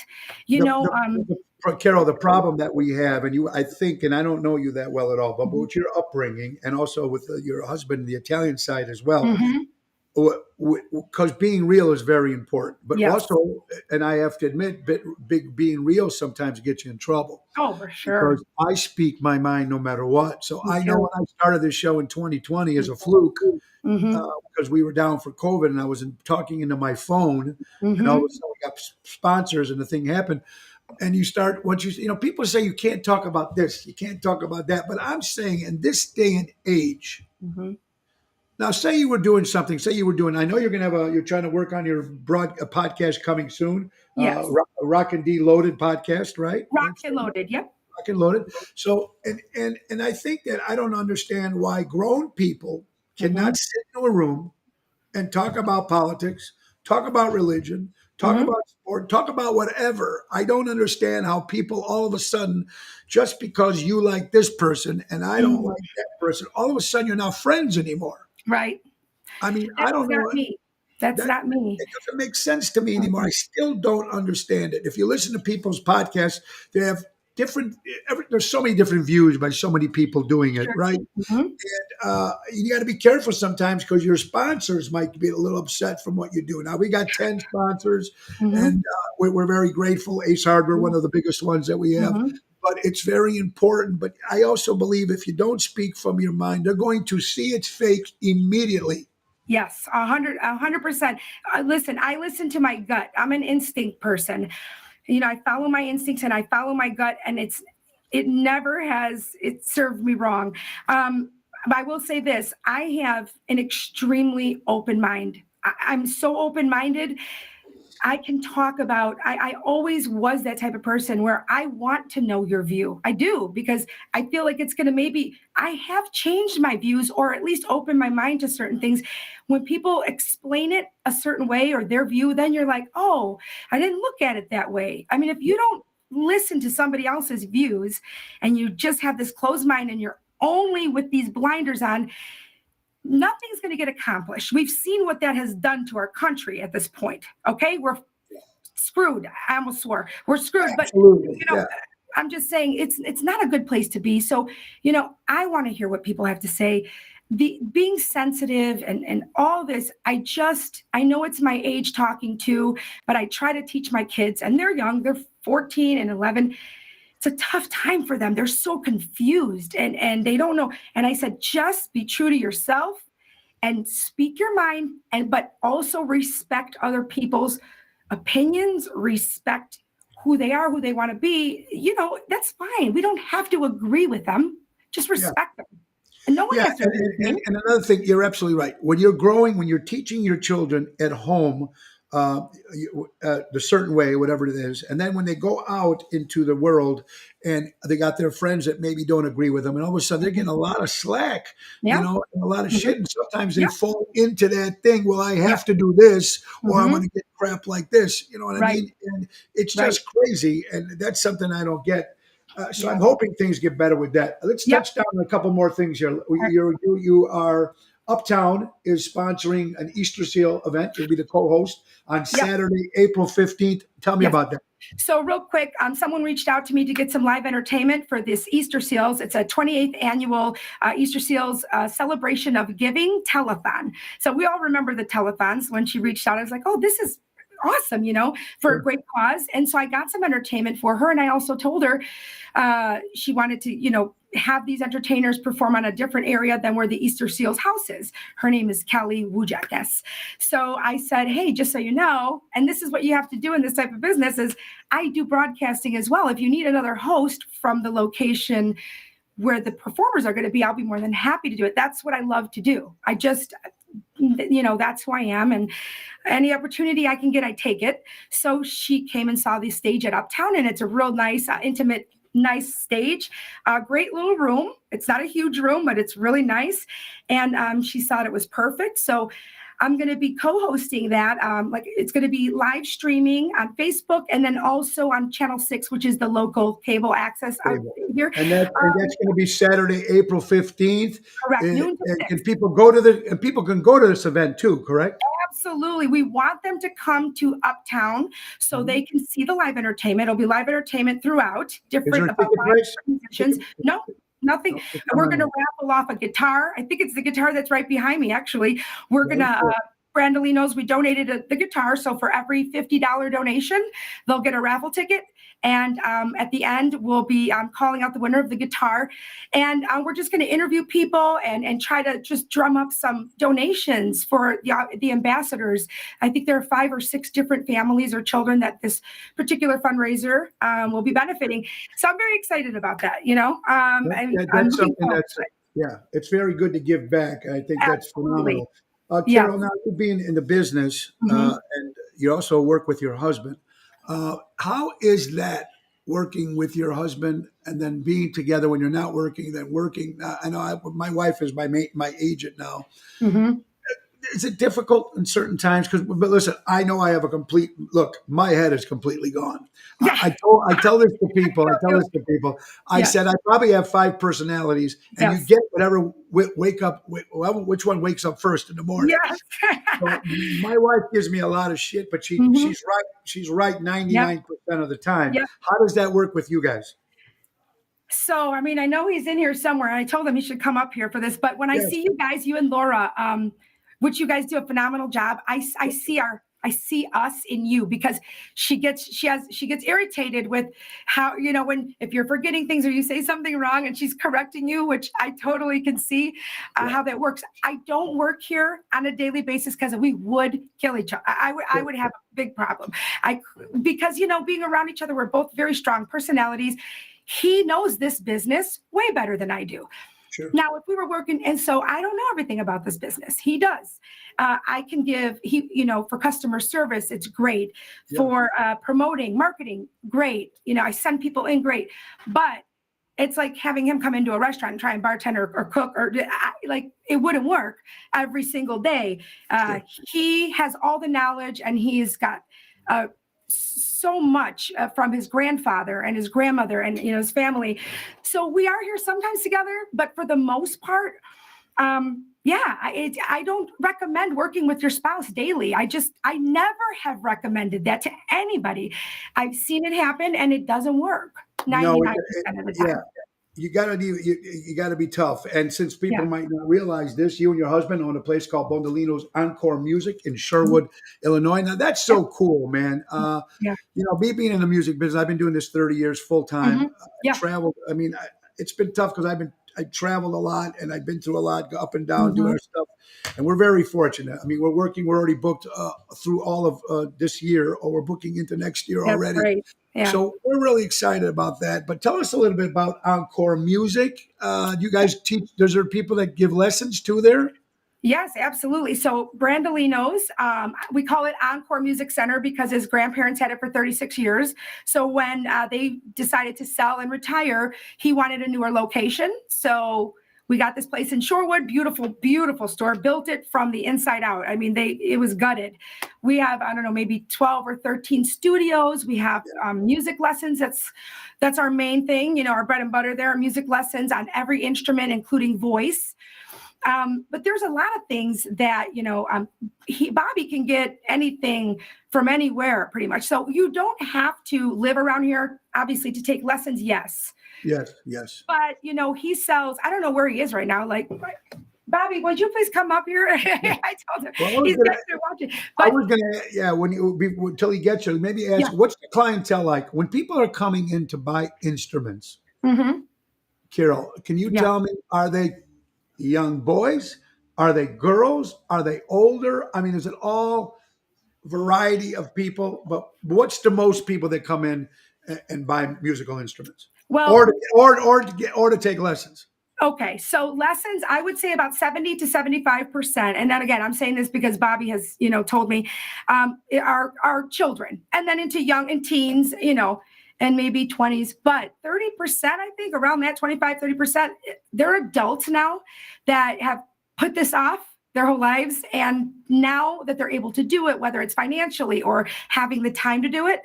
Carol, the problem that we have, and I think, and I don't know you that well at all, but Mhm. with your upbringing and also with your husband, the Italian side as well, Mhm. because being real is very important, but Yes. also, and I have to admit, being real sometimes gets you in trouble Oh, for sure. because I speak my mind no matter what. So Me I know too. when I started this show in 2020 as a fluke, Mm-hmm. because we were down for COVID and I was talking into my phone, and all of Mm-hmm. a sudden we got sponsors and the thing happened. And you start, once people say you can't talk about this, you can't talk about that. But I'm saying in this day and age, Mm-hmm. now say you were doing something, say you were doing, I know you're going to have you're trying to work on your a podcast coming soon, Yes. Rock and D Loaded podcast, right? Rock and loaded. Yep. Rock and Loaded. So, and I think that I don't understand why grown people Mm-hmm. cannot sit in a room and talk about politics, talk about religion, talk Mm-hmm. about sport, talk about whatever. I don't understand how people all of a sudden, just because you like this person and I don't like that person, all of a sudden you're not friends anymore. Right. I mean, I That's don't not know. me. That's That not me. it doesn't make sense to me anymore. I still don't understand it. If you listen to people's podcasts, they have different. There's so many different views by so many people doing it, Sure. right? Mm-hmm. You got to be careful sometimes because your sponsors might be a little upset from what you do. Now we got 10 sponsors, Mm-hmm. and we're very grateful. Ace Hardware, one of the biggest ones that we have. Mm-hmm. But it's very important. But I also believe if you don't speak from your mind, they're going to see it's fake immediately. Yes, 100%. Listen, I listen to my gut. I'm an instinct person. I follow my instincts and I follow my gut, and it served me wrong. But I will say this: I have an extremely open mind. I'm so open minded. I can talk about, I always was that type of person where I want to know your view. I do, because I feel like it's going to I have changed my views or at least opened my mind to certain things. When people explain it a certain way or their view, then you're like, oh, I didn't look at it that way. I mean, if you don't listen to somebody else's views and you just have this closed mind and you're only with these blinders on, nothing's going to get accomplished. We've seen what that has done to our country at this point. Okay, we're screwed. I almost swore. We're screwed. Absolutely. But Yeah. I'm just saying it's not a good place to be. So I want to hear what people have to say. Being sensitive and all this. I know it's my age talking too, but I try to teach my kids, and they're young. They're 14 and 11. It's a tough time for them. They're so confused and they don't know. And I said, just be true to yourself and speak your mind, but also respect other people's opinions, respect who they are, who they want to be. That's fine. We don't have to agree with them. Just respect them. And no one Yeah, has to agree with me. and another thing, you're absolutely right. When you're growing, when you're teaching your children at home the certain way, whatever it is, and then when they go out into the world and they got their friends that maybe don't agree with them, and all of a sudden they're getting a lot of slack, Yeah. and a lot of Mhm. shit. And sometimes they Yeah. fall into that thing. Well, I have to do this, or I'm Mhm. going to get crap like this. You know what I Right. mean? And it's Right. just crazy, and that's something I don't get. So Yeah. I'm hoping things get better with that. Let's Yep. touch down on a couple more things here. right. You are Uptown is sponsoring an Easter Seal event. You'll be the co-host on Saturday, April 15th. Tell me Yes. about that. So real quick, someone reached out to me to get some live entertainment for this Easter Seals. It's a 28th annual Easter Seals celebration of giving telethon. So we all remember the telethons. When she reached out, I was like, oh, this is awesome, for a great cause. And so I got some entertainment for her. And I also told her she wanted to, have these entertainers perform on a different area than where the Easter Seals house is. Her name is Kelly Wujakes. So I said, hey, just so you know, and this is what you have to do in this type of business is I do broadcasting as well. If you need another host from the location where the performers are going to be, I'll be more than happy to do it. That's what I love to do. That's who I am. And any opportunity I can get, I take it. So she came and saw the stage at Uptown, and it's a real nice, intimate, nice stage, great little room. It's not a huge room, but it's really nice. And she thought it was perfect. So I'm going to be co-hosting that. It's going to be live streaming on Facebook and then also on Channel 6, which is the local cable access out here. And that's going to be Saturday, April 15th. Correct. Noon to 6. And people can go to this event too, correct? Absolutely. We want them to come to Uptown so they can see the live entertainment. It'll be live entertainment throughout. Different musicians. No, nothing. We're going to raffle off a guitar. I think it's the guitar that's right behind me, actually. We're going to Brandolinos, we donated the guitar. So for every $50 donation, they'll get a raffle ticket. And at the end, we'll be calling out the winner of the guitar. And we're just going to interview people and try to just drum up some donations for the ambassadors. I think there are 5 or 6 different families or children that this particular fundraiser will be benefiting. So I'm very excited about that, That's something that's, yeah, it's very good to give back. I think that's phenomenal. Carol, now you being in the business and you also work with your husband. How is that working with your husband and then being together when you're not working, then working? I know my wife is my agent now. Is it difficult in certain times? But listen, I know I have a complete look. My head is completely gone. I tell this to people. I said I probably have 5 personalities, and you get whatever wake up. Which one wakes up first in the morning? Yes. So my wife gives me a lot of shit, but she's right. She's right 99% of the time. Yep. How does that work with you guys? So, I mean, I know he's in here somewhere. I told him he should come up here for this. But when I see you guys, you and Laura, which you guys do a phenomenal job, I see us in you, because she gets irritated with how, if you're forgetting things or you say something wrong and she's correcting you, which I totally can see how that works. I don't work here on a daily basis because we would kill each other. I would have a big problem. Because being around each other, we're both very strong personalities. He knows this business way better than I do. Sure. Now, if we were working, and so I don't know everything about this business. He does. I can give, for customer service, it's great. Yeah. For promoting, marketing, great. I send people in, great. But it's like having him come into a restaurant and try and bartend or cook, it wouldn't work every single day. Sure. He has all the knowledge, and he's got so much from his grandfather and his grandmother and his family. So we are here sometimes together, but for the most part, I don't recommend working with your spouse daily. I never have recommended that to anybody. I've seen it happen, and it doesn't work 99% of the time. Yeah. You gotta be tough. And since people might not realize this, you and your husband own a place called Bondolino's Encore Music in Sherwood, Illinois. Now that's so cool, man. Me being in the music business, I've been doing this 30 years full time. Traveled. I mean, it's been tough because I traveled a lot, and I've been through a lot, up and down, doing our stuff. And we're very fortunate. I mean, we're already booked through all of this year, or we're booking into next year already. Great. Yeah. So we're really excited about that. But tell us a little bit about Encore Music. You guys teach, is there people that give lessons too there? Yes, absolutely. So Brandolinos, we call it Encore Music Center because his grandparents had it for 36 years. So when they decided to sell and retire, he wanted a newer location. So we got this place in Shorewood, beautiful, beautiful store, built it from the inside out. I mean, it was gutted. We have, I don't know, maybe 12 or 13 studios. We have music lessons. That's our main thing, our bread and butter there, music lessons on every instrument, including voice. But there's a lot of things that, Bobby can get anything from anywhere pretty much. So you don't have to live around here, obviously, to take lessons. Yes. But, he sells, I don't know where he is right now. Like, Bobby, would you please come up here? I told him he's watching. But, I was going to, until he gets you, maybe ask, what's the clientele like when people are coming in to buy instruments? Carol, can you tell me, are they young boys? Are they girls? Are they older? I mean, is it all variety of people? But what's the most people that come in and buy musical instruments? Well, or to take lessons. Okay, so lessons, I would say about 70 to 75%. And then again, I'm saying this because Bobby has, told me, are children, and then into young and teens, and maybe 20s, but 30%, I think around that 25, 30%, they're adults now that have put this off their whole lives. And now that they're able to do it, whether it's financially or having the time to do it,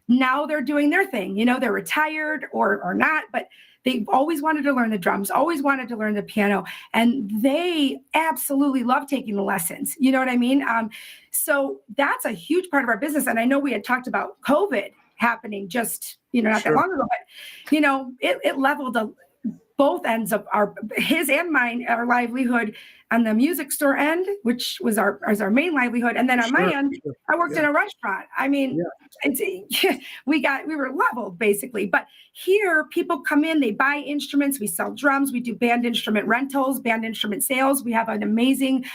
now they're doing their thing. They're retired or not, but they always wanted to learn the drums, always wanted to learn the piano, and they absolutely love taking the lessons. You know what I mean? So that's a huge part of our business. And I know we had talked about COVID happening just, not that long ago, but, it leveled both ends of his and mine, our livelihood on the music store end, which was our main livelihood. And then on my end, I worked in a restaurant. I mean, we were leveled basically, but here people come in, they buy instruments, we sell drums, we do band instrument rentals, band instrument sales. We have an amazing,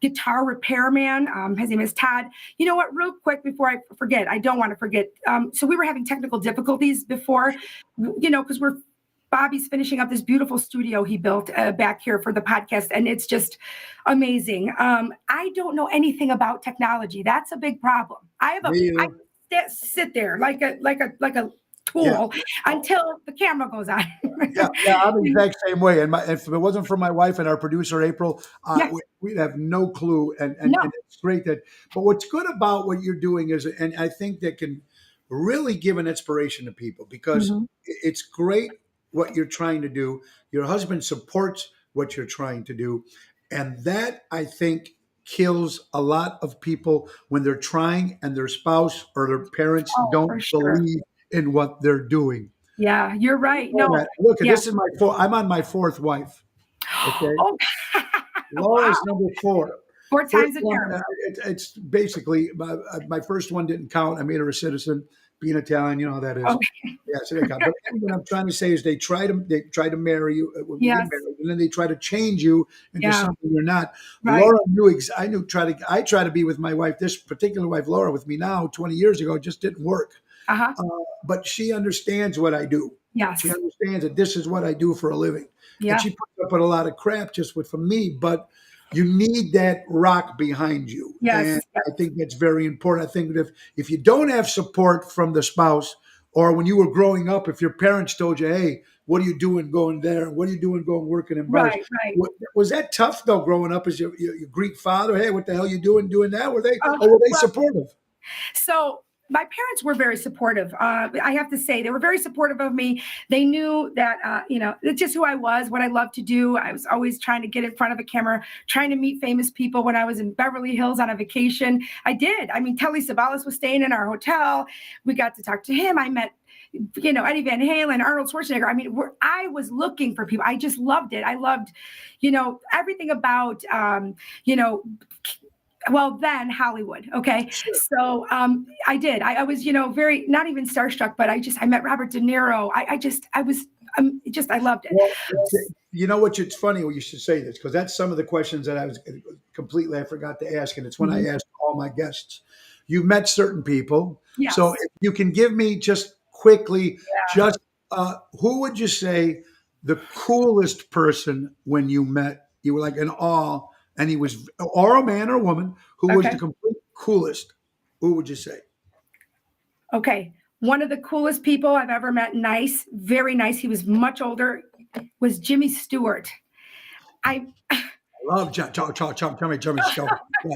guitar repairman. His name is Todd. You know what, real quick before I forget, I don't want to forget. So we were having technical difficulties before, because Bobby's finishing up this beautiful studio he built back here for the podcast, and it's just amazing. I don't know anything about technology. That's a big problem. I sit there like a tool until the camera goes on. I'm the exact same way. And if it wasn't for my wife and our producer April, we'd have no clue. And it's great that. But what's good about what you're doing is, and I think that can really give an inspiration to people, because it's great what you're trying to do. Your husband supports what you're trying to do. And that, I think, kills a lot of people when they're trying and their spouse or their parents don't believe in what they're doing. Yeah, you're right. No, look, this is I'm on my fourth wife. Okay. Laura's number 4. 4 times a charm. It's basically my first one didn't count. I made her a citizen. Being Italian, you know how that is. Okay. Yeah, so they count. But what I'm trying to say is they try to marry you, and then they try to change you into something you're not. Right. Laura knew. I try to be with my wife. This particular wife, Laura, with me now, 20 years ago, just didn't work. But she understands what I do. Yes. She understands that this is what I do for a living. Yeah. And she puts up with a lot of crap just from me, but you need that rock behind you. Yes. And I think that's very important. I think that if you don't have support from the spouse, or when you were growing up, if your parents told you, hey, what are you doing going there? What are you doing going working in bars? Right. Was that tough though, growing up as your Greek father? Hey, what the hell are you doing that? Were they supportive? So my parents were very supportive. I have to say, they were very supportive of me. They knew that, it's just who I was, what I loved to do. I was always trying to get in front of a camera, trying to meet famous people. When I was in Beverly Hills on a vacation, I did. I mean, Telly Savalas was staying in our hotel. We got to talk to him. I met, Eddie Van Halen, Arnold Schwarzenegger. I mean, I was looking for people. I just loved it. I loved, everything about, then Hollywood. Okay. Sure. So I did. I was, very, not even starstruck, but I met Robert De Niro. I loved it. Well, you know what? It's funny when you should say this, because that's some of the questions that I forgot to ask. And it's when I asked all my guests. You've met certain people. Yes. So if you can give me just quickly, who would you say the coolest person when you met? You were like in awe. And he was, or a man or a woman, who was the complete coolest. Who would you say? Okay. One of the coolest people I've ever met, nice, very nice. He was much older, was Jimmy Stewart. I love Jimmy Stewart. Yeah,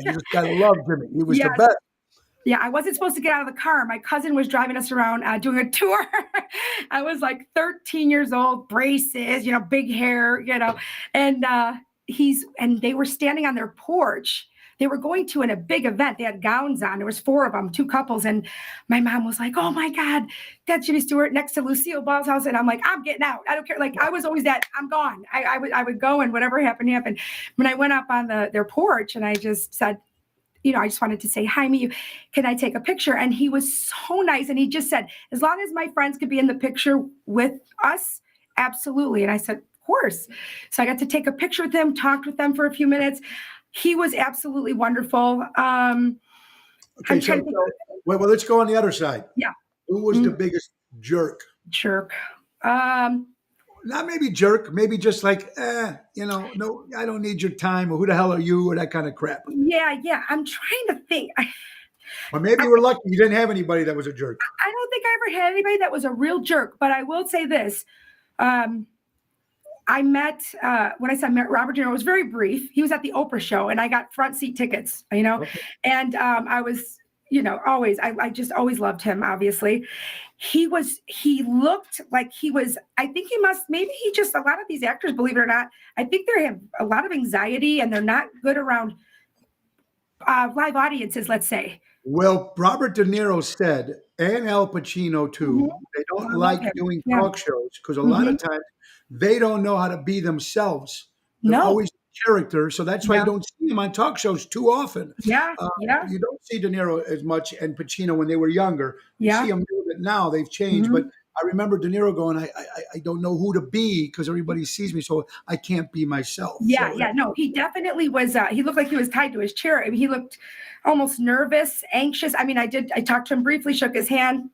you just gotta love Jimmy. He was the best. Yeah, I wasn't supposed to get out of the car. My cousin was driving us around doing a tour. I was like 13 years old, braces, big hair, and and they were standing on their porch. They were going to a big event. They had gowns on. There was 4 of them, 2 couples. And my mom was like, oh my God, that's Jimmy Stewart next to Lucille Ball's house. And I'm like, I'm getting out. I don't care. Like, I was always I'm gone. I would go, and whatever happened. When I went up on their porch, and I just said, I just wanted to say, hi, me. Can I take a picture? And he was so nice. And he just said, as long as my friends could be in the picture with us, absolutely. And I said, course. So I got to take a picture with him, talked with them for a few minutes. He was absolutely wonderful. Okay, well, let's go on the other side. Yeah. Who was the biggest jerk? Not maybe jerk, maybe just like, no, I don't need your time, or who the hell are you, or that kind of crap. Yeah. I'm trying to think. Or maybe you were lucky you didn't have anybody that was a jerk. I don't think I ever had anybody that was a real jerk, but I will say this. I met, when I met Robert De Niro, it was very brief. He was at the Oprah show, and I got front seat tickets, okay. And I was, always, I just always loved him, obviously. He looked like he was, I think a lot of these actors, believe it or not, I think they have a lot of anxiety, and they're not good around live audiences, let's say. Well, Robert De Niro said and Al Pacino Mhm. too. They don't I love like him. doing Yeah. talk shows because a lot of Mhm. times they don't know how to be themselves. They're No. always character, so that's why you Yeah. don't see them on talk shows too often. Yeah. Uh, Yeah. you don't see De Niro as much and Pacino when they were younger. You see Yeah. them a little bit now; they've changed. But Mhm. I remember De Niro going, "I don't know who to be because everybody sees me, so I can't be myself." Yeah, So yeah, no, he definitely was, he looked like he was tied to his chair. I mean, he looked almost nervous, anxious. I mean, I talked to him briefly, shook his hand,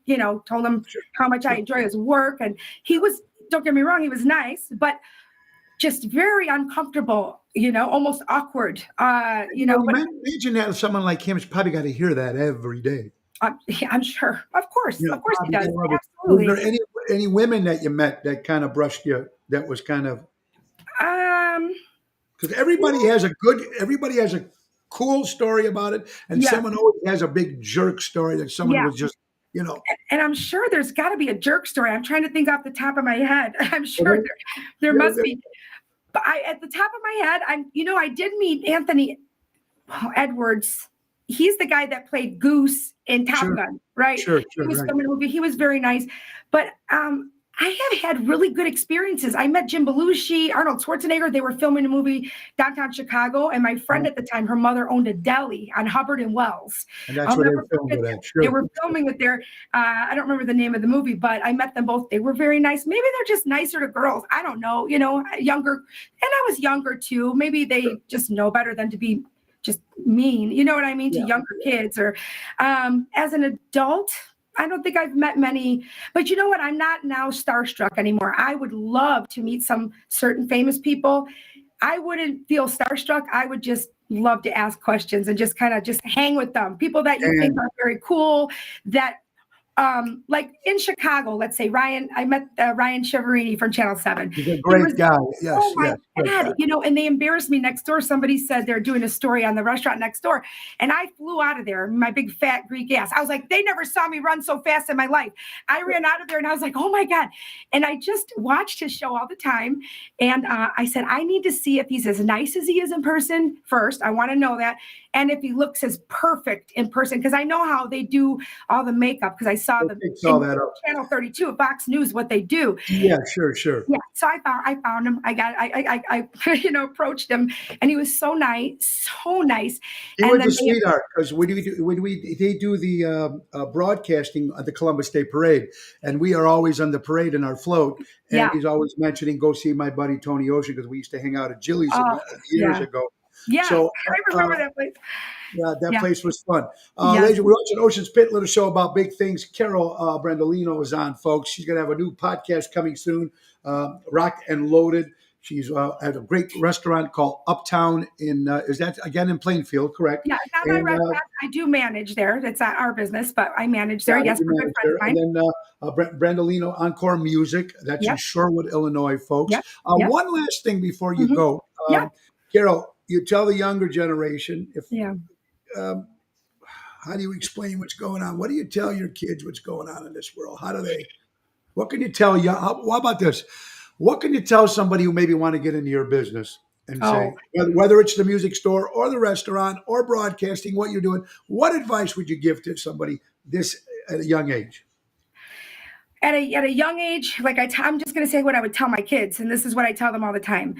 told him sure, how much I sure. enjoy his work. And he was, don't get me wrong, he was nice, but just very uncomfortable, almost awkward. But Imagine that someone like him's probably got to hear that every day. yeah, I'm sure. Yeah, Of course he probably does. all of it. Was there Absolutely. any women that you met that kind of brushed you? That was kind of Um, because everybody has a cool story about it, and yeah, someone always has a big jerk story that someone yeah. was just, you know. And I'm sure there's got to be a jerk story. I'm trying to think off the top of my head. I'm sure Okay, there yeah, must be. But at the top of my head, I did meet Anthony Edwards. He's the guy that played Goose in Top sure, Gun, right? He sure, was right. filming a movie. He was very nice. But I have had really good experiences. I met Jim Belushi, Arnold Schwarzenegger. They were filming a movie downtown Chicago. And my friend at the time, her mother owned a deli on Hubbard and Wells. And that's I'll where they never filmed forget it that. at. They Sure, were filming it there. I don't remember the name of the movie, but I met them both. They were very nice. Maybe they're just nicer to girls. I don't know, younger. And I was younger too. Maybe sure. they just know better than to be just mean, you know what I mean, to Yeah. younger kids. Or as an adult, I don't think I've met many, but you know what? I'm not now starstruck anymore. I would love to meet some certain famous people. I wouldn't feel starstruck. I would just love to ask questions and just kind of just hang with them. People that you think And are very cool, that like in Chicago, let's say I met Ryan Chiaverini from Channel 7. he's a He great was, guy. oh Yes, my yes, great God, guy. and they embarrassed me next door. Somebody said they're doing a story on the restaurant next door. And I flew out of there, my big fat Greek ass. I was like, they never saw me run so fast in my life. I ran out of there and I was like, oh my God. And I just watched his show all the time. And I said, I need to see if he's as nice as he is in person first. I want to know that. And if he looks as perfect in person, because I know how they do all the makeup, because I saw They them fix all in that up. Channel 32 at Fox News, what they do. Yeah, sure. Yeah, so I found him. I approached him, and he was so nice, so nice. He And was then a sweetheart because they do the broadcasting at the Columbus Day Parade, and we are always on the parade in our float, and yeah, he's always mentioning go see my buddy Tony Ocean because we used to hang out at Jilly's oh years yeah, ago. yes, So I remember that place. yeah, that Yeah, place was fun. yes, Ladies, we're watching Ocean's Pit, little show about big things. Carol Brandolino is on, folks. She's going to have a new podcast coming soon, Rock and Loaded. She's at a great restaurant called Uptown is that again in Plainfield, correct? yeah. It's not my And restaurant. I do manage there. That's not our business, but I manage there. got it, Yes, you we're good manage friends there. of And mine. then Brandolino Encore Music. That's in Yep, Shorewood, Illinois, folks. yep, yep. One last thing before you Hmm. go. Yeah, Carol, you tell the younger generation if yeah. um, how do you explain what's going on? What do you tell your kids what's going on in this world? What can you tell you? How about this? What can you tell somebody who maybe want to get into your business and say, Oh, whether it's the music store or the restaurant or broadcasting, what you're doing, what advice would you give to somebody this at a young age? at a young age, like I'm just going to say what I would tell my kids, and this is what I tell them all the time.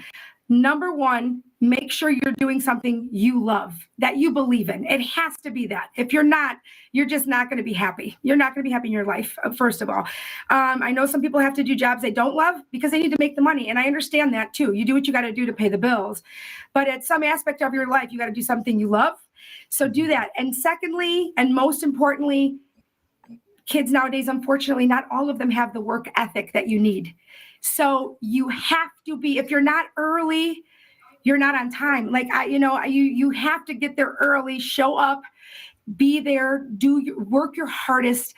Number one, make sure you're doing something you love, that you believe in. It has to be that. If you're not, you're just not going to be happy. You're not going to be happy in your life, first of all. I know some people have to do jobs they don't love because they need to make the money. And I understand that too. You do what you got to do to pay the bills. But at some aspect of your life, you got to do something you love. So do that. And secondly, and most importantly, kids nowadays, unfortunately, not all of them have the work ethic that you need. So you have to be, if you're not early, you're not on time. Like you have to get there early, show up, be there, work your hardest.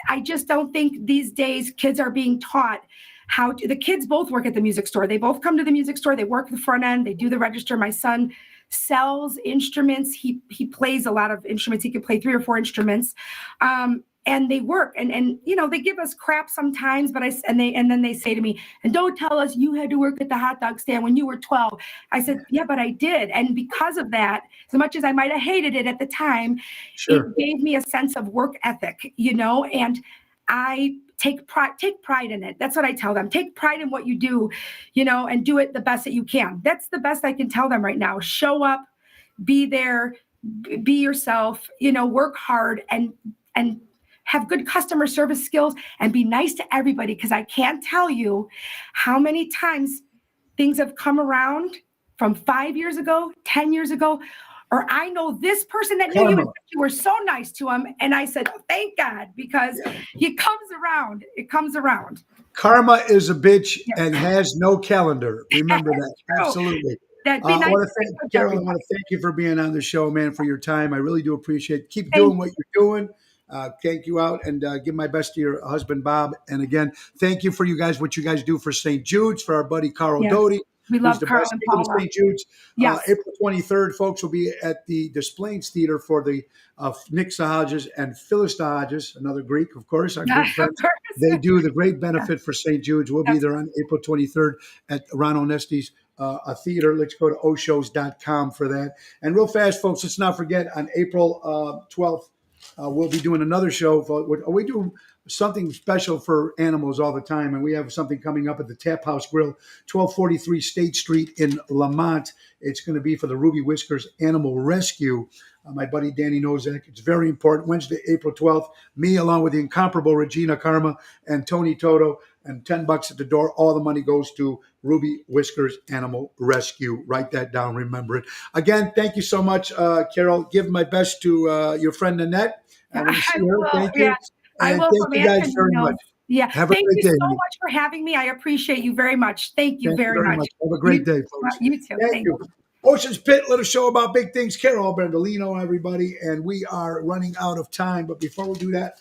I just don't think these days kids are being taught how to. The kids both work at the music store. They both come to the music store. They work the front end. They do the register. My son sells instruments. He plays a lot of instruments. He can play 3 or 4 instruments. and they work, and they give us crap sometimes, but and then they say to me, and don't tell us you had to work at the hot dog stand when you were 12. I said, yeah, but I did. And because of that, as much as I might have hated it at the time, Sure. it gave me a sense of work ethic, and I take pride in it. That's what I tell them. Take pride in what you do, and do it the best that you can. That's the best I can tell them right now. Show up, be there, be yourself, work hard, and have good customer service skills, and be nice to everybody. Because I can't tell you how many times things have come around from 5 years ago, 10 years ago, or I know this person that knew you were so nice to him. And I said, oh, thank God, because it comes around. It comes around. Karma is a bitch and has no calendar. Remember that. Absolutely. That'd be nice. Carol, I want to thank you for being on the show, man, for your time. I really do appreciate it. Keep doing what you're doing. Thank you out, and give my best to your husband, Bob. And again, thank you for what you guys do for St. Jude's, for our buddy Carl Doty. We love Carl and Paula. St. Jude's. Yes. April 23rd, folks, will be at the Des Plaines Theater for the Nick Sahajas and Phyllis Sahajas, another Greek, of course, our good friends. They do the great benefit for St. Jude's. We'll be there on April 23rd at Ron Onesti's a theater. Let's go to oshows.com for that. And real fast, folks, let's not forget on April 12th, we'll be doing another show. We do something special for animals all the time, and we have something coming up at the Tap House Grill, 1243 State Street in Lamont. It's going to be for the Ruby Whiskers Animal Rescue. My buddy Danny Nozak. It's very important. Wednesday, April 12th, me along with the incomparable Regina Karma and Tony Toto, and $10 at the door. All the money goes to Ruby Whiskers Animal Rescue. Write that down. Remember it. Again, thank you so much, Carol. Give my best to your friend Annette. Thank you. And thank you guys very much. Yeah. Have a thank great you day. so much for having me. I appreciate you very much. Thank you very much. Have a great day, folks. You too. Thank you. Ocean's Pit, little show about big things. Carol Brandolino, everybody, and we are running out of time. But before we do that,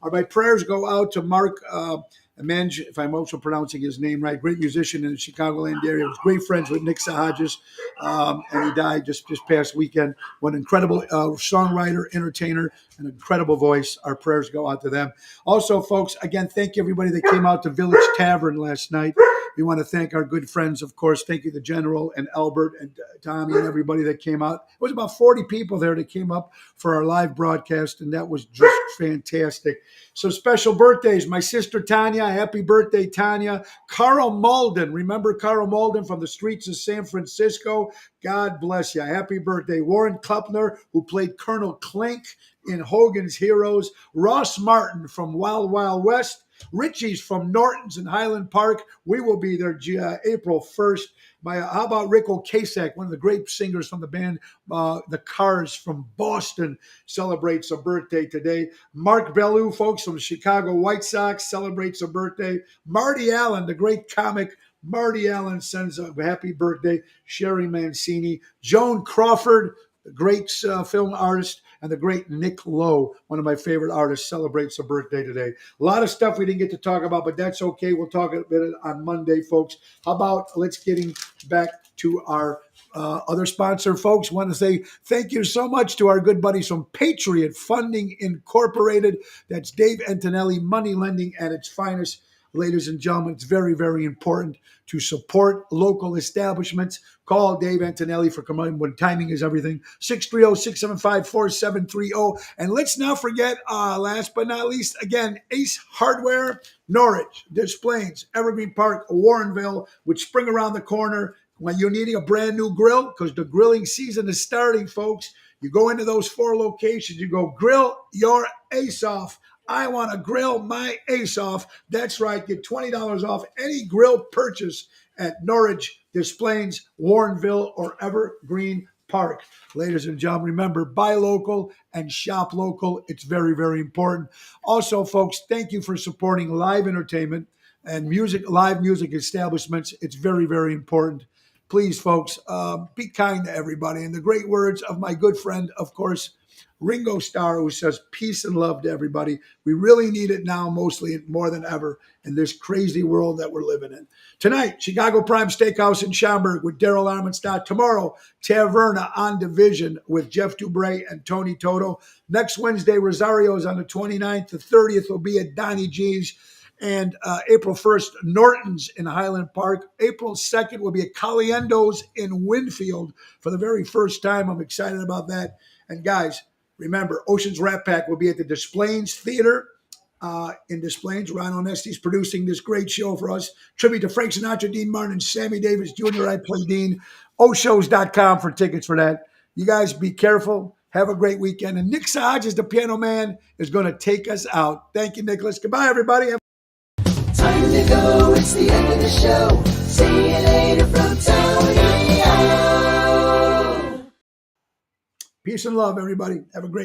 my prayers go out to Mark Menge, if I'm also pronouncing his name right, great musician in the Chicagoland area. Was great friends with Nick Sahajas, and he died just past weekend. What an incredible songwriter, entertainer, an incredible voice. Our prayers go out to them. Also, folks, again, thank you everybody that came out to Village Tavern last night. We want to thank our good friends, of course. Thank you to General and Albert and Tommy and everybody that came out. It was about 40 people there that came up for our live broadcast, and that was just fantastic. So special birthdays. My sister Tanya, happy birthday, Tanya. Carl Malden, remember Carl Malden from the streets of San Francisco? God bless you. Happy birthday. Warren Klupner, who played Colonel Clink in Hogan's Heroes. Ross Martin from Wild Wild West. Richie's from Norton's in Highland Park. We will be there April 1st. How about Rick Ocasek, one of the great singers from the band The Cars from Boston, celebrates a birthday today. Mark Bellew, folks, from the Chicago White Sox, celebrates a birthday. Marty Allen, the great comic Marty Allen, sends a happy birthday. Sherry Mancini. Joan Crawford, the great film artist, and the great Nick Lowe, one of my favorite artists, celebrates a birthday today. A lot of stuff we didn't get to talk about, but that's okay. We'll talk a bit on Monday, folks. How about let's getting back to our other sponsor, folks. Want to say thank you so much to our good buddies from Patriot Funding Incorporated. That's Dave Antonelli, money lending at its finest. Ladies and gentlemen, it's very, very important to support local establishments. Call Dave Antonelli for command when timing is everything. 630-675-4730. And let's not forget, last but not least, again, Ace Hardware, Norwich, Des Plaines, Evergreen Park, Warrenville, with spring around the corner. When you're needing a brand new grill, because the grilling season is starting, folks, you go into those 4 locations, you go grill your ace off. I want to grill my ace off. That's right. Get $20 off any grill purchase at Norwich, Des Plaines, Warrenville, or Evergreen Park. Ladies and gentlemen, remember, buy local and shop local. It's very, very important. Also, folks, thank you for supporting live entertainment and live music establishments. It's very, very important. please, folks, be kind to everybody. And the great words of my good friend, of course, Ringo Starr, who says peace and love to everybody. We really need it now, mostly more than ever, in this crazy world that we're living in. Tonight, Chicago Prime Steakhouse in Schaumburg with Daryl Armenstadt. Tomorrow, Taverna on Division with Jeff Dubray and Tony Toto. Next Wednesday, Rosario's on the 29th. The 30th will be at Donnie G's. And April 1st, Norton's in Highland Park. April 2nd will be at Caliendo's in Winfield for the very first time. I'm excited about that. And guys, remember, Ocean's Rat Pack will be at the Des Plaines Theater in Des Plaines. Ron Onesti's producing this great show for us. Tribute to Frank Sinatra, Dean Martin, and Sammy Davis Jr. I play Dean. Oshows.com for tickets for that. You guys be careful. Have a great weekend. And Nick Sahajas, the piano man, is going to take us out. Thank you, Nicholas. Goodbye, everybody. Time to go, it's the end of the show. See you later from Tony O. Peace and love, everybody. Have a great